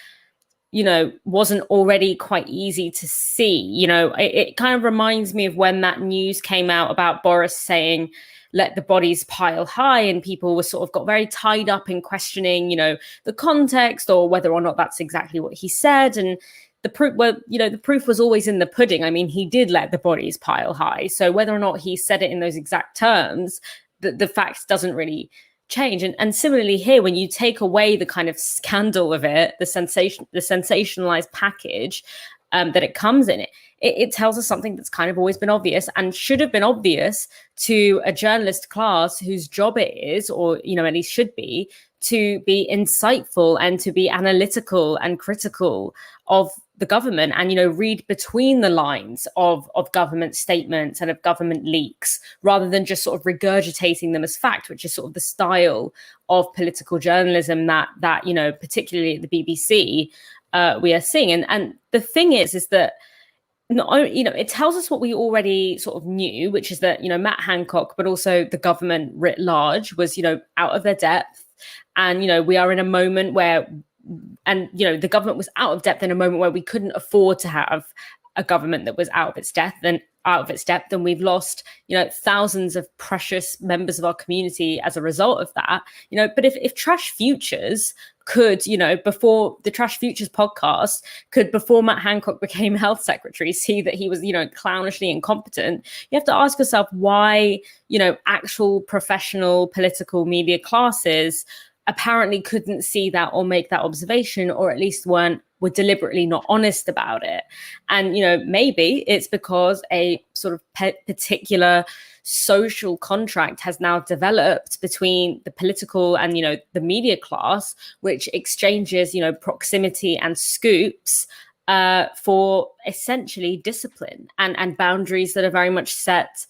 wasn't already quite easy to see. It kind of reminds me of when that news came out about Boris saying, let the bodies pile high, and people were sort of got very tied up in questioning, the context or whether or not that's exactly what he said. And the proof, the proof was always in the pudding. I mean, he did let the bodies pile high. So whether or not he said it in those exact terms, the fact doesn't really change. And similarly here, when you take away the kind of scandal of it, the sensationalized package that it comes in, it tells us something that's kind of always been obvious and should have been obvious to a journalist class whose job it is, or at least should be, to be insightful and to be analytical and critical of the government, and read between the lines of government statements and of government leaks, rather than just sort of regurgitating them as fact, which is sort of the style of political journalism that particularly at the BBC we are seeing. And the thing is that it tells us what we already sort of knew, which is that Matt Hancock, but also the government writ large, was out of their depth, and we are in a moment where, and the government was out of depth in a moment where we couldn't afford to have a government that was out of its depth, and we've lost thousands of precious members of our community as a result of that. But if Trash Futures could, before the Trash Futures podcast could, before Matt Hancock became health secretary, see that he was clownishly incompetent, you have to ask yourself why actual professional political media classes apparently couldn't see that or make that observation, or at least were deliberately not honest about it. And maybe it's because a sort of particular social contract has now developed between the political and the media class, which exchanges proximity and scoops for essentially discipline and boundaries that are very much set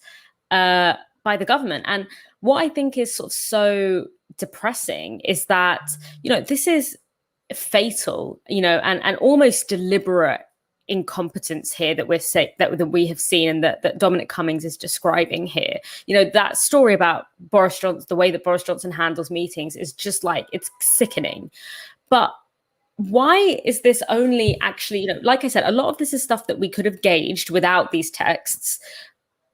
by the government. And what I think is sort of so depressing is that this is fatal, and almost deliberate incompetence here that we have seen, and that Dominic Cummings is describing here. That story about Boris Johnson, the way that Boris Johnson handles meetings, is just like, it's sickening. But why is this only actually, like I said, a lot of this is stuff that we could have gauged without these texts.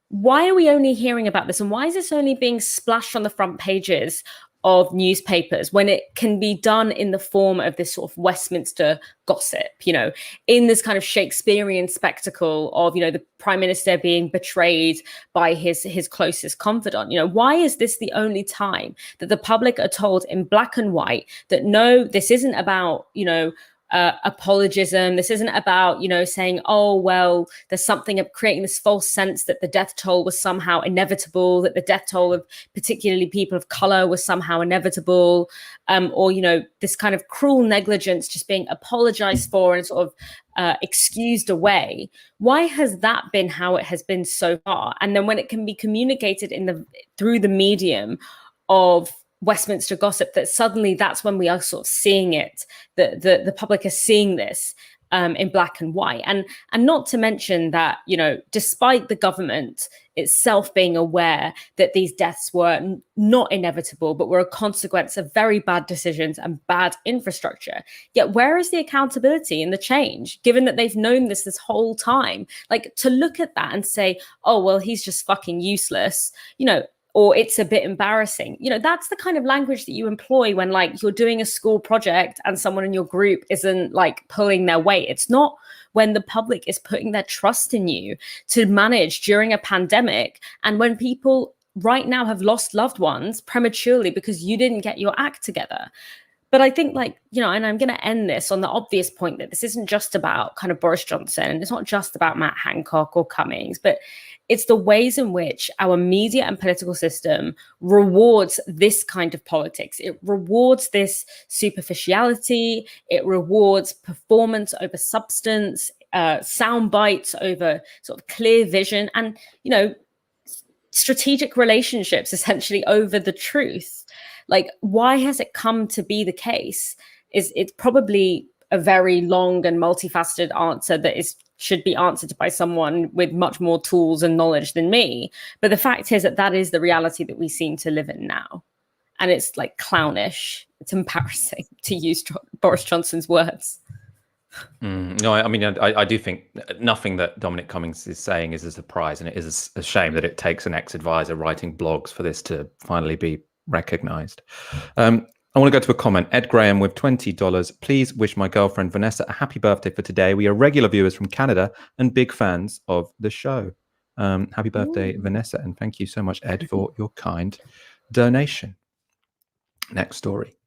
Why are we only hearing about this? And why is this only being splashed on the front pages of newspapers when it can be done in the form of this sort of Westminster gossip, in this kind of Shakespearean spectacle of, the Prime Minister being betrayed by his closest confidant? Why is this the only time that the public are told in black and white that, no, this isn't about, apologism. This isn't about, saying, oh, well, there's something of creating this false sense that the death toll was somehow inevitable, that the death toll of particularly people of color was somehow inevitable, or, this kind of cruel negligence just being apologized for and sort of excused away. Why has that been how it has been so far? And then when it can be communicated through the medium of Westminster gossip, that suddenly that's when we are sort of seeing it, the public is seeing this in black and white. And not to mention that, despite the government itself being aware that these deaths were not inevitable, but were a consequence of very bad decisions and bad infrastructure, yet where is the accountability and the change, given that they've known this whole time? Like, to look at that and say, oh, well, he's just fucking useless, or it's a bit embarrassing. You know, that's the kind of language that you employ when like you're doing a school project and someone in your group isn't like pulling their weight. It's not when the public is putting their trust in you to manage during a pandemic, and when people right now have lost loved ones prematurely because you didn't get your act together. But I think, like, you know, and I'm going to end this on the obvious point that this isn't just about kind of Boris Johnson. It's not just about Matt Hancock or Cummings, but it's the ways in which our media and political system rewards this kind of politics. It rewards this superficiality. It rewards performance over substance, sound bites over sort of clear vision, and, you know, strategic relationships essentially over the truth. Like, why has it come to be the case? It's probably a very long and multifaceted answer that should be answered by someone with much more tools and knowledge than me. But the fact is that is the reality that we seem to live in now. And it's like clownish. It's embarrassing, to use Boris Johnson's words. No, I mean, I do think nothing that Dominic Cummings is saying is a surprise, and it is a shame that it takes an ex-advisor writing blogs for this to finally be recognized. I want to go to a comment. Ed Graham with $20. Please wish my girlfriend Vanessa a happy birthday for today. We are regular viewers from Canada and big fans of the show. Happy birthday, Vanessa, and thank you so much, Ed, for your kind donation. Next story.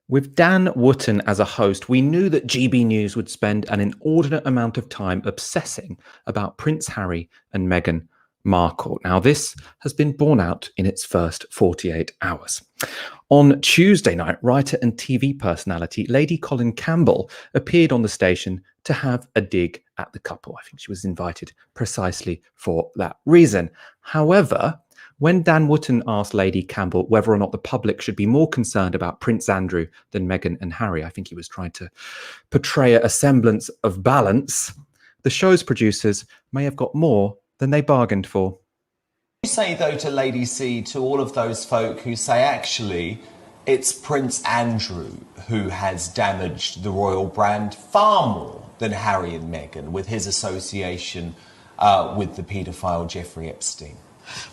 With Dan Wootton as a host, we knew that GB News would spend an inordinate amount of time obsessing about Prince Harry and Meghan Markle. Now, this has been borne out in its first 48 hours. On Tuesday night, writer and TV personality Lady Colin Campbell appeared on the station to have a dig at the couple. I think she was invited precisely for that reason. However, when Dan Wootton asked Lady Campbell whether or not the public should be more concerned about Prince Andrew than Meghan and Harry, I think he was trying to portray a semblance of balance. The show's producers may have got more than they bargained for. You say, though, to Lady C, to all of those folk who say, actually, it's Prince Andrew who has damaged the royal brand far more than Harry and Meghan with his association with the paedophile Jeffrey Epstein?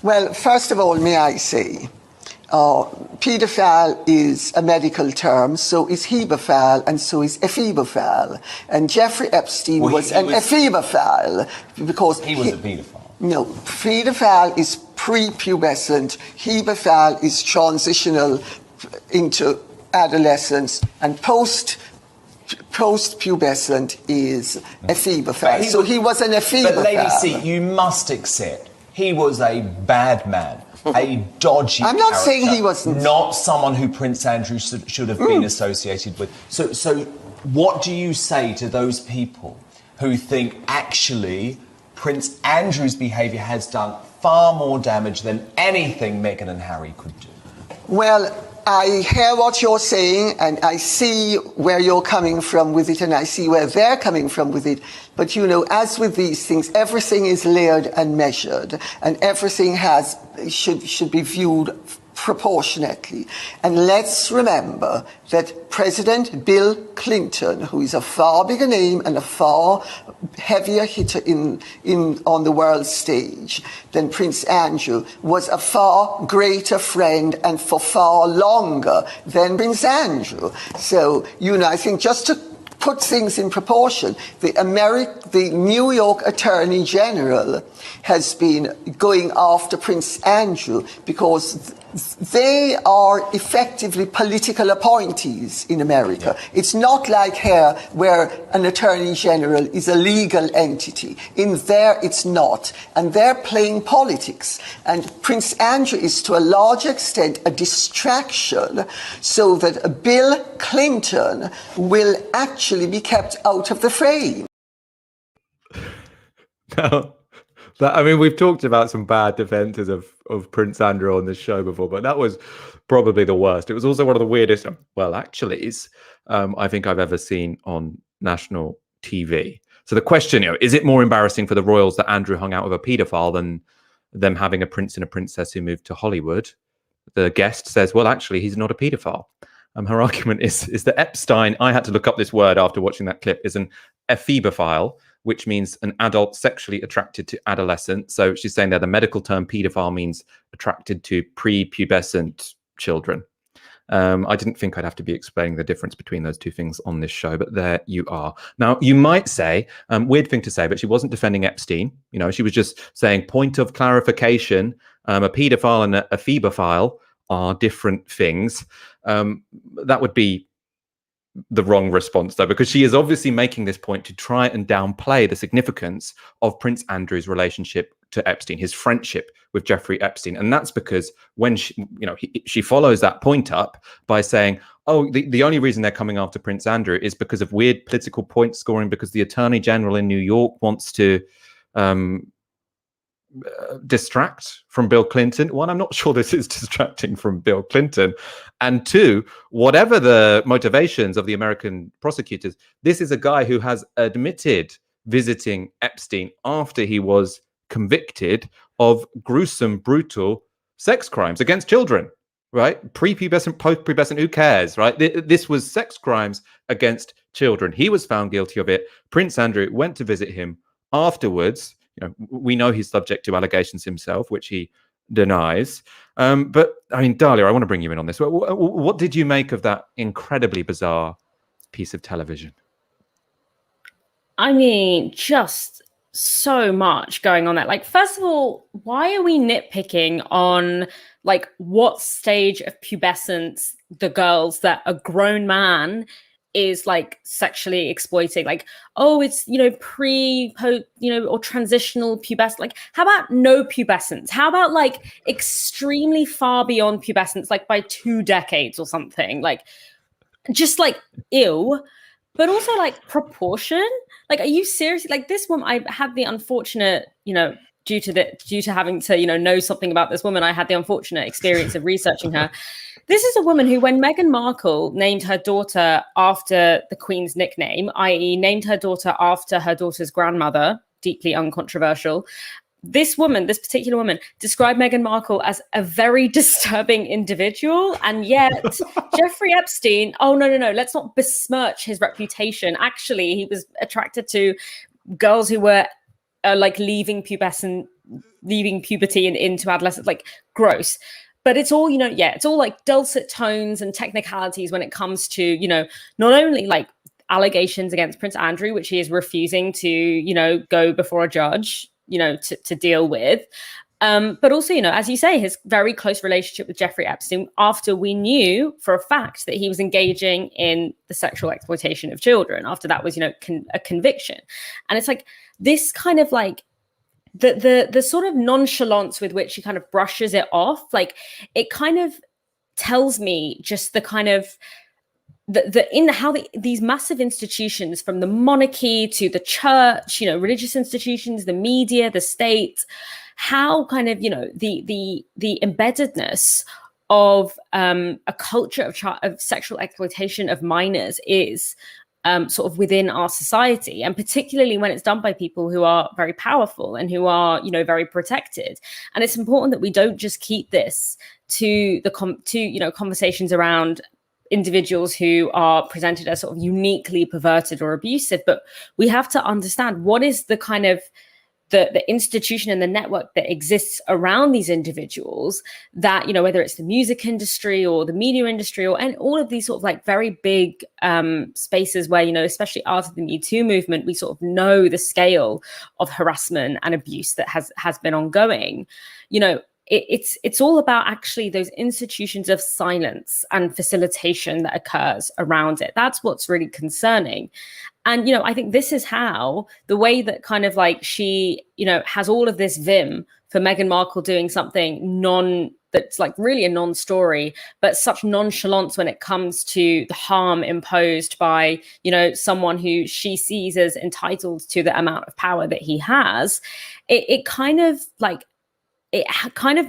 Well, first of all, may I say, paedophile is a medical term, so is hebephile, and so is ephebophile. And Jeffrey Epstein was an ephebophile because he was a paedophile. No, paedophile is prepubescent, hebephile is transitional into adolescence, and post-pubescent is ephebophile. So he was an ephebophile. But Lady C, you must accept, he was a bad man. A dodgy I'm not character, saying he wasn't. Not someone who Prince Andrew should have been associated with. So what do you say to those people who think, actually, Prince Andrew's behaviour has done far more damage than anything Meghan and Harry could do? Well, I hear what you're saying, and I see where you're coming from with it, and I see where they're coming from with it. But, you know, as with these things, everything is layered and measured, and everything should be viewed proportionately. And let's remember that President Bill Clinton, who is a far bigger name and a far heavier hitter on the world stage than Prince Andrew, was a far greater friend and for far longer than Prince Andrew. So, you know, I think just to put things in proportion, the New York Attorney General has been going after Prince Andrew because they are effectively political appointees in America. Yeah. It's not like here where an Attorney General is a legal entity. In there it's not. And they're playing politics. And Prince Andrew is to a large extent a distraction so that Bill Clinton will actually be kept out of the frame. No. I mean, we've talked about some bad defenses of Prince Andrew on this show before, but that was probably the worst. It was also one of the weirdest, well, actually, I think I've ever seen on national TV. So the question, you know, is it more embarrassing for the royals that Andrew hung out with a paedophile than them having a prince and a princess who moved to Hollywood? The guest says, well, actually, he's not a paedophile. Her argument is that Epstein, I had to look up this word after watching that clip, is an ephebophile, which means an adult sexually attracted to adolescent. So she's saying that the medical term paedophile means attracted to prepubescent children. I didn't think I'd have to be explaining the difference between those two things on this show, but there you are. Now, you might say, weird thing to say, but she wasn't defending Epstein. You know, she was just saying, point of clarification, a paedophile and a phebophile are different things. That would be the wrong response, though, because she is obviously making this point to try and downplay the significance of Prince Andrew's relationship to Epstein, his friendship with Jeffrey Epstein. And that's because when she follows that point up by saying, oh, the only reason they're coming after Prince Andrew is because of weird political point scoring, because the Attorney General in New York wants to distract from Bill Clinton. One, I'm not sure this is distracting from Bill Clinton. And two, whatever the motivations of the American prosecutors, this is a guy who has admitted visiting Epstein after he was convicted of gruesome, brutal sex crimes against children, right? Prepubescent, post-pubescent, who cares, right? This was sex crimes against children. He was found guilty of it. Prince Andrew went to visit him afterwards. You know, we know he's subject to allegations himself, which he denies. But I mean, Dalia, I want to bring you in on this. What did you make of that incredibly bizarre piece of television? I mean, just so much going on there. Like, first of all, why are we nitpicking on like what stage of pubescence the girls that a grown man is like sexually exploiting? Like, oh, it's, you know, post, you know, or transitional pubescence. Like, how about no pubescence? How about like extremely far beyond pubescence, like by 2 decades or something? Like, just like, ew. But also like proportion. Like, are you seriously, like, this woman? I had the unfortunate, you know, due to having to, you know something about this woman, I had the unfortunate experience of researching her. This is a woman who, when Meghan Markle named her daughter after the Queen's nickname, i.e. named her daughter after her daughter's grandmother, deeply uncontroversial, this particular woman, described Meghan Markle as a very disturbing individual. And yet Jeffrey Epstein, oh, no, let's not besmirch his reputation. Actually, he was attracted to girls who were like leaving puberty and into adolescence, like gross. But it's all, it's all like dulcet tones and technicalities when it comes to, not only like allegations against Prince Andrew, which he is refusing to, go before a judge, to deal with. But also, as you say, his very close relationship with Jeffrey Epstein, after we knew for a fact that he was engaging in the sexual exploitation of children. After that was, a conviction. And it's like this kind of like the sort of nonchalance with which he kind of brushes it off, like it kind of tells me just the kind of these massive institutions, from the monarchy to the church, religious institutions, the media, the state, how kind of, the embeddedness of a culture of sexual exploitation of minors is sort of within our society, and particularly when it's done by people who are very powerful and who are, very protected. And it's important that we don't just keep this to conversations around individuals who are presented as sort of uniquely perverted or abusive, but we have to understand what is the kind of the institution and the network that exists around these individuals, that, whether it's the music industry or the media industry and all of these sort of like very big spaces where, especially after the Me Too movement, we sort of know the scale of harassment and abuse that has been ongoing. It's all about actually those institutions of silence and facilitation that occurs around it. That's what's really concerning. And, I think this is how the way that kind of like she, has all of this vim for Meghan Markle doing something that's like really a non-story, but such nonchalance when it comes to the harm imposed by, someone who she sees as entitled to the amount of power that he has. It kind of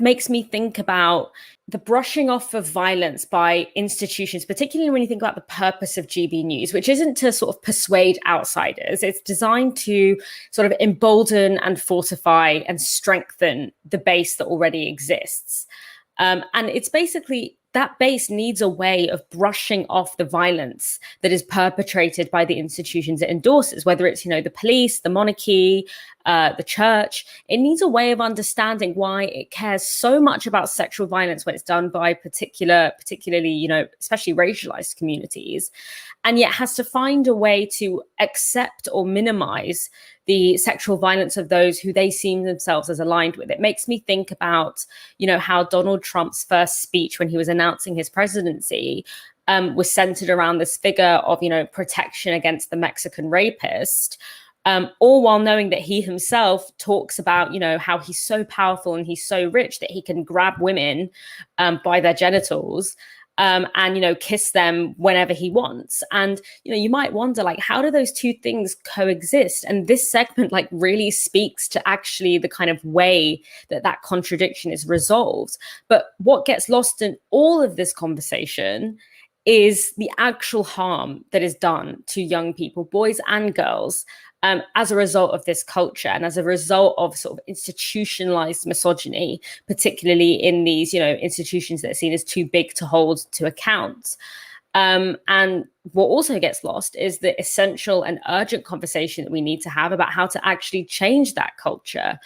makes me think about the brushing off of violence by institutions, particularly when you think about the purpose of GB News, which isn't to sort of persuade outsiders. It's designed to sort of embolden and fortify and strengthen the base that already exists. And it's basically that base needs a way of brushing off the violence that is perpetrated by the institutions it endorses, whether it's, the police, the monarchy, the church. It needs a way of understanding why it cares so much about sexual violence when it's done by particularly, especially racialized communities, and yet has to find a way to accept or minimize the sexual violence of those who they seem themselves as aligned with. It makes me think about, how Donald Trump's first speech when he was announcing his presidency was centered around this figure of, protection against the Mexican rapist, all while knowing that he himself talks about, how he's so powerful and he's so rich that he can grab women by their genitals and kiss them whenever he wants. And you might wonder, how do those two things coexist? And this segment really speaks to actually the kind of way that contradiction is resolved. But what gets lost in all of this conversation is the actual harm that is done to young people, boys and girls, as a result of this culture and as a result of sort of institutionalized misogyny, particularly in these, institutions that are seen as too big to hold to account. And what also gets lost is the essential and urgent conversation that we need to have about how to actually change that culture,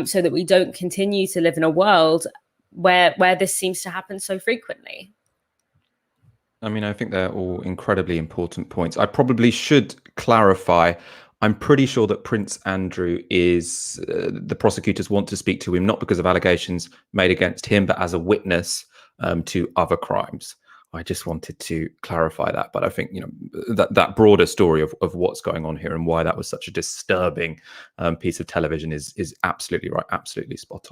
so that we don't continue to live in a world where this seems to happen so frequently. I mean, I think they're all incredibly important points. I probably should clarify, I'm pretty sure that Prince Andrew is, the prosecutors want to speak to him, not because of allegations made against him, but as a witness to other crimes. I just wanted to clarify that. But I think, that broader story of what's going on here and why that was such a disturbing piece of television is absolutely right, absolutely spot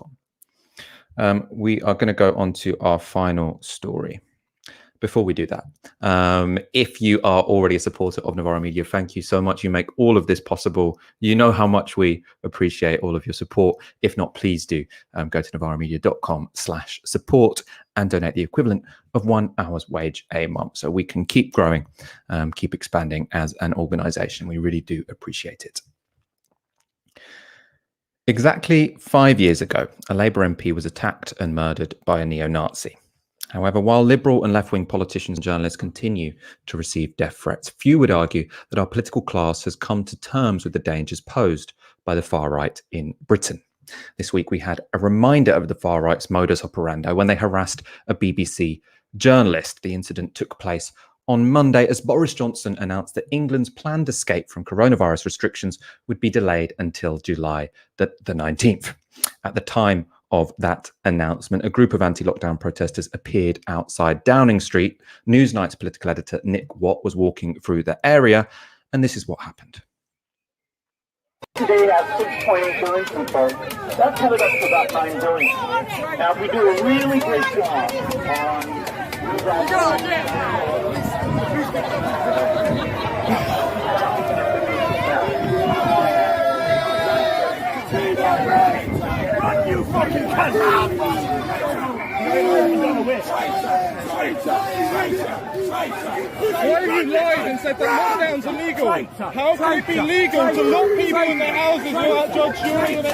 on. We are going to go on to our final story. Before we do that, if you are already a supporter of Novara Media, thank you so much. You make all of this possible. You know how much we appreciate all of your support. If not, please do go to novaramedia.com/support and donate the equivalent of 1 hour's wage a month so we can keep growing, keep expanding as an organization. We really do appreciate it. Exactly 5 years ago, a Labour MP was attacked and murdered by a neo-Nazi. However, while liberal and left-wing politicians and journalists continue to receive death threats, few would argue that our political class has come to terms with the dangers posed by the far right in Britain. This week, we had a reminder of the far right's modus operandi when they harassed a BBC journalist. The incident took place on Monday as Boris Johnson announced that England's planned escape from coronavirus restrictions would be delayed until July the 19th. At the time of that announcement, a group of anti-lockdown protesters appeared outside Downing Street. Newsnight's political editor Nick Watt was walking through the area, and this is what happened. Today has 6.8 billion people. That's headed up to about 9 billion. Now, if we do a really great job you fucking cunt! Why have you lied and said that lockdown's illegal? How can it be legal to lock people in their houses without judge, jury, and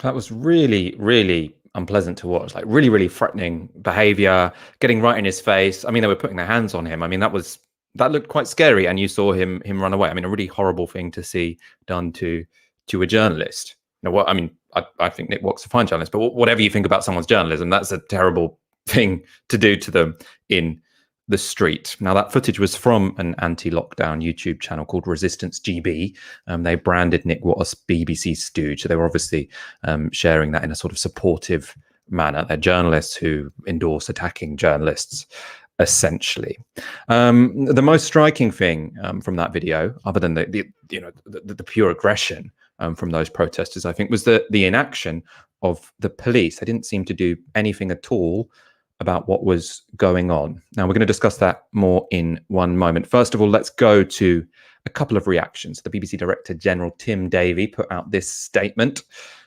That was really, really unpleasant to watch, like really, really threatening behavior, getting right in his face. I mean, they were putting their hands on him. I mean, that looked quite scary. And you saw him run away. I mean, a really horrible thing to see done to a journalist. I think Nick Watt's a fine journalist, but whatever you think about someone's journalism, that's a terrible thing to do to them in the street. Now, that footage was from an anti-lockdown YouTube channel called Resistance GB. They branded Nick Watt as BBC stooge, so they were obviously sharing that in a sort of supportive manner. They're journalists who endorse attacking journalists. essentially. The most striking thing from that video, other than the pure aggression from those protesters, I think, was the inaction of the police. They didn't seem to do anything at all about what was going on. Now, we're going to discuss that more in one moment. First of all, let's go to a couple of reactions. The BBC Director General Tim Davie put out this statement.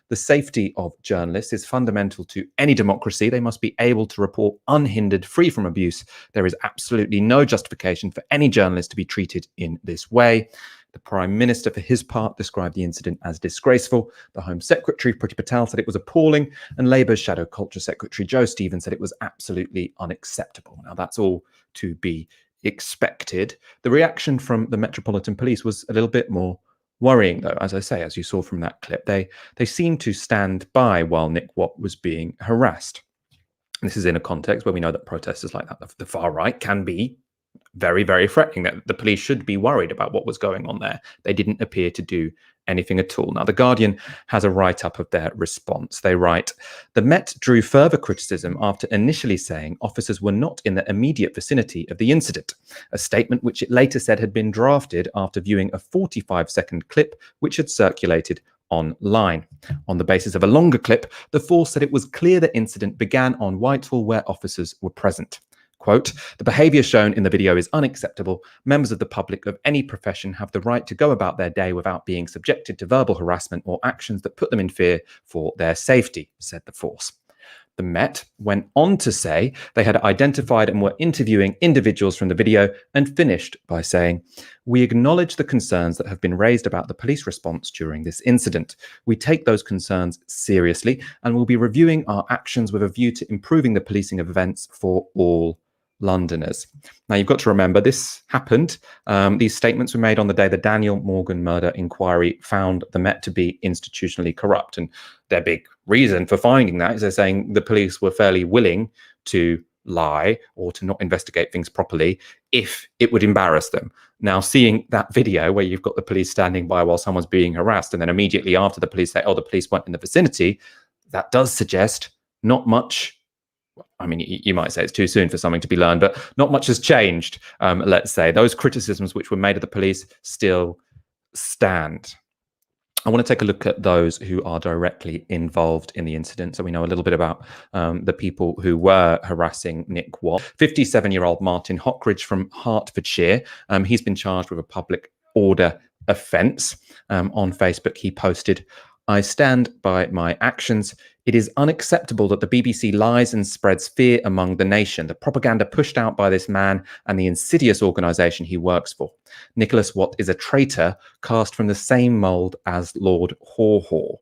The safety of journalists is fundamental to any democracy. They must be able to report unhindered, free from abuse. There is absolutely no justification for any journalist to be treated in this way. The Prime Minister, for his part, described the incident as disgraceful. The Home Secretary, Priti Patel, said it was appalling. And Labour's Shadow Culture Secretary, Joe Stevens, said it was absolutely unacceptable. Now, that's all to be expected. The reaction from the Metropolitan Police was a little bit more worrying, though. As I say, as you saw from that clip, they seemed to stand by while Nick Watt was being harassed. This is in a context where we know that protesters like that, the far right, can be very, very threatening, that the police should be worried about what was going on there. They didn't appear to do anything at all. Now, The Guardian has a write-up of their response. They write, the Met drew further criticism after initially saying officers were not in the immediate vicinity of the incident, a statement which it later said had been drafted after viewing a 45-second clip which had circulated online. On the basis of a longer clip, the force said it was clear the incident began on Whitehall where officers were present. Quote, the behaviour shown in the video is unacceptable. Members of the public of any profession have the right to go about their day without being subjected to verbal harassment or actions that put them in fear for their safety, said the force. The Met went on to say they had identified and were interviewing individuals from the video, and finished by saying, we acknowledge the concerns that have been raised about the police response during this incident. We take those concerns seriously and will be reviewing our actions with a view to improving the policing of events for all Londoners. Now, you've got to remember this happened. These statements were made on the day the Daniel Morgan murder inquiry found the Met to be institutionally corrupt. And their big reason for finding that is they're saying the police were fairly willing to lie or to not investigate things properly if it would embarrass them. Now, seeing that video where you've got the police standing by while someone's being harassed, and then immediately after the police say, oh, the police weren't in the vicinity, that does suggest not much. I mean, you might say it's too soon for something to be learned, but not much has changed, let's say. Those criticisms which were made of the police still stand. I want to take a look at those who are directly involved in the incident, so we know a little bit about the people who were harassing Nick Watt. 57-year-old Martin Hockridge from Hertfordshire. He's been charged with a public order offence. On Facebook, he posted, I stand by my actions. It is unacceptable that the BBC lies and spreads fear among the nation. The propaganda pushed out by this man and the insidious organisation he works for. Nicholas Watt is a traitor cast from the same mould as Lord Haw-Haw.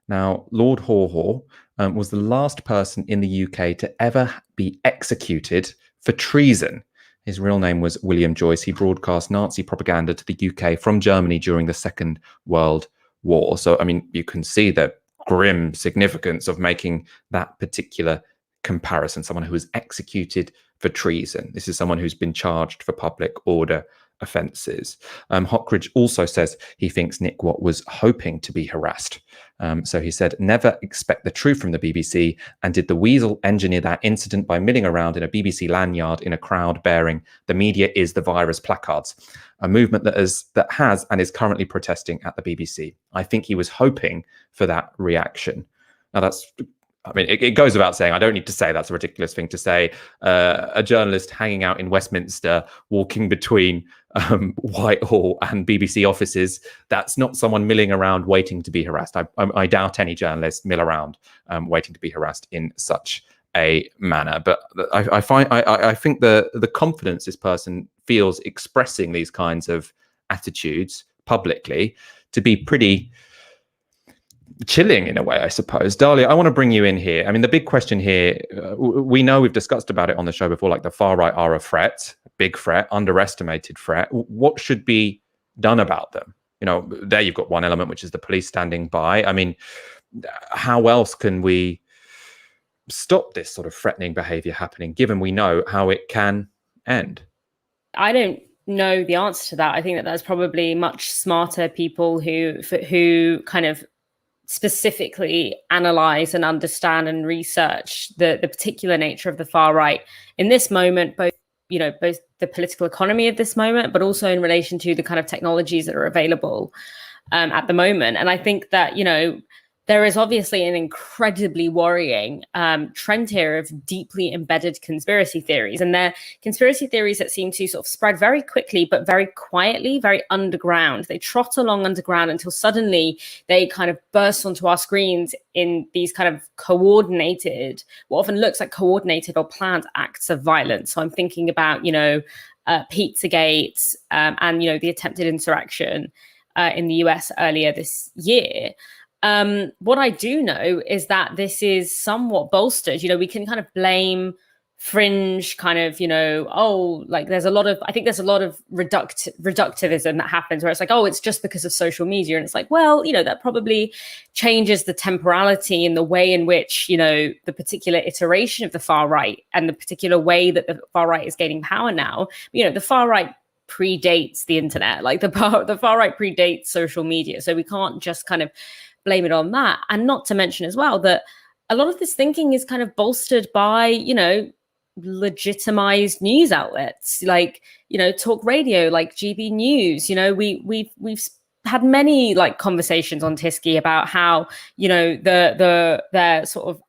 Now, Lord Haw-Haw was the last person in the UK to ever be executed for treason. His real name was William Joyce. He broadcast Nazi propaganda to the UK from Germany during the Second World War. So, I mean, you can see the grim significance of making that particular comparison. Someone who was executed for treason. This is someone who's been charged for public order offences. Hockridge also says he thinks Nick Watt was hoping to be harassed. So he said, never expect the truth from the BBC, and did the weasel engineer that incident by milling around in a BBC lanyard in a crowd bearing "The media is the virus" placards, a movement that has and is currently protesting at the BBC. I think he was hoping for that reaction. Now that's, I mean, it goes without saying, I don't need to say that's a ridiculous thing to say. A journalist hanging out in Westminster, walking between Whitehall and BBC offices, that's not someone milling around waiting to be harassed. I doubt any journalist mill around waiting to be harassed in such a manner. But I think the confidence this person feels expressing these kinds of attitudes publicly to be pretty chilling in a way, I suppose. Dalia, I want to bring you in here. I mean, the big question here, we know, we've discussed about it on the show before, like the far right are a threat, big threat, underestimated threat. What should be done about them? You know, there you've got one element, which is the police standing by. I mean, how else can we stop this sort of threatening behavior happening, given we know how it can end? I don't know the answer to that. I think that there's probably much smarter people who kind of specifically analyze and understand and research the particular nature of the far right in this moment, both the political economy of this moment, but also in relation to the kind of technologies that are available at the moment. And I think that, there is obviously an incredibly worrying trend here of deeply embedded conspiracy theories. And they're conspiracy theories that seem to sort of spread very quickly, but very quietly, very underground. They trot along underground until suddenly they kind of burst onto our screens in these kind of coordinated, what often looks like coordinated or planned acts of violence. So I'm thinking about, Pizzagate and, the attempted insurrection in the US earlier this year. What I do know is that this is somewhat bolstered. We can kind of blame fringe kind of, there's a lot of reductivism that happens where it's like, oh, it's just because of social media. And it's like, well, that probably changes the temporality and the way in which, the particular iteration of the far right and the particular way that the far right is gaining power now. The far right predates the internet, like the far right predates social media. So we can't just kind of blame it on that. And not to mention as well that a lot of this thinking is kind of bolstered by, legitimized news outlets like, talk radio, like GB News. We've had many like conversations on Tysky about how, the sort of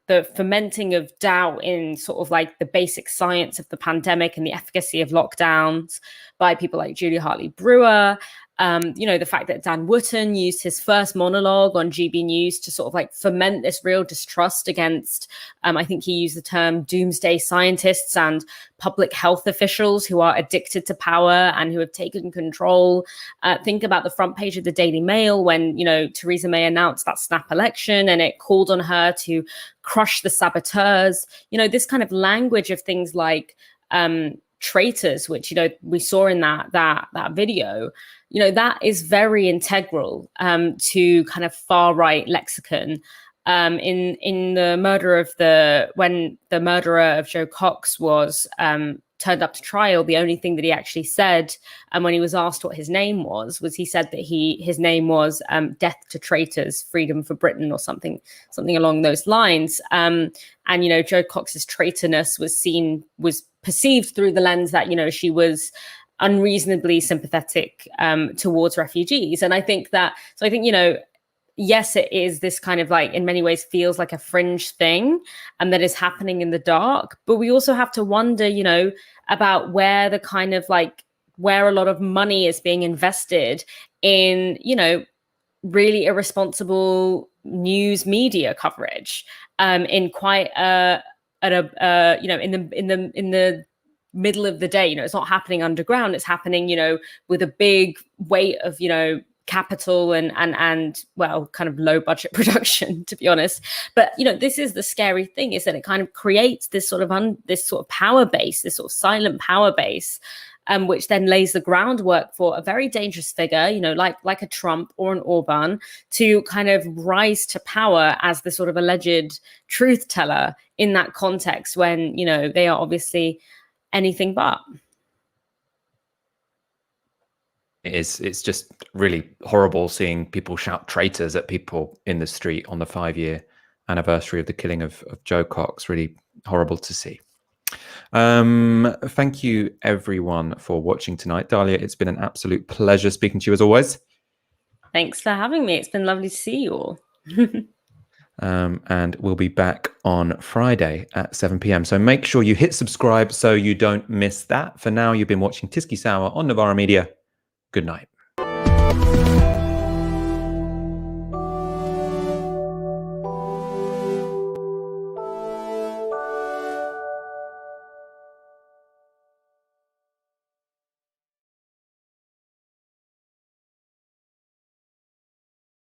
the fomenting of doubt in sort of like the basic science of the pandemic and the efficacy of lockdowns by people like Julia Hartley-Brewer. The fact that Dan Wootton used his first monologue on GB News to sort of like foment this real distrust against, I think he used the term doomsday scientists and public health officials who are addicted to power and who have taken control. Think about the front page of the Daily Mail when, Theresa May announced that snap election and it called on her to crush the saboteurs. This kind of language of things like traitors, which, we saw in that video. That is very integral to kind of far right lexicon. In the when the murderer of Joe Cox was turned up to trial, the only thing that he actually said, and when he was asked what his name was he said that his name was "Death to Traitors, Freedom for Britain" or something along those lines. And Joe Cox's traitorness was perceived through the lens that she was unreasonably sympathetic towards refugees. And I think yes, it is this kind of like, in many ways, feels like a fringe thing and that is happening in the dark. But we also have to wonder, about where the kind of like, where a lot of money is being invested in, really irresponsible news media coverage in quite in the middle of the day. It's not happening underground, it's happening with a big weight of capital and well, kind of low budget production, to be honest. But this is the scary thing, is that it kind of creates this sort of power base, this sort of silent power base, which then lays the groundwork for a very dangerous figure, like a Trump or an Orban, to kind of rise to power as the sort of alleged truth teller in that context when they are obviously anything but. It's just really horrible seeing people shout traitors at people in the street on the 5-year anniversary of the killing of Joe Cox. Really horrible to see. Thank you everyone for watching tonight. Dalia, it's been an absolute pleasure speaking to you as always. Thanks for having me. It's been lovely to see you all. And we'll be back on Friday at 7 p.m. So make sure you hit subscribe so you don't miss that. For now, you've been watching Tysky Sour on Novara Media. Good night.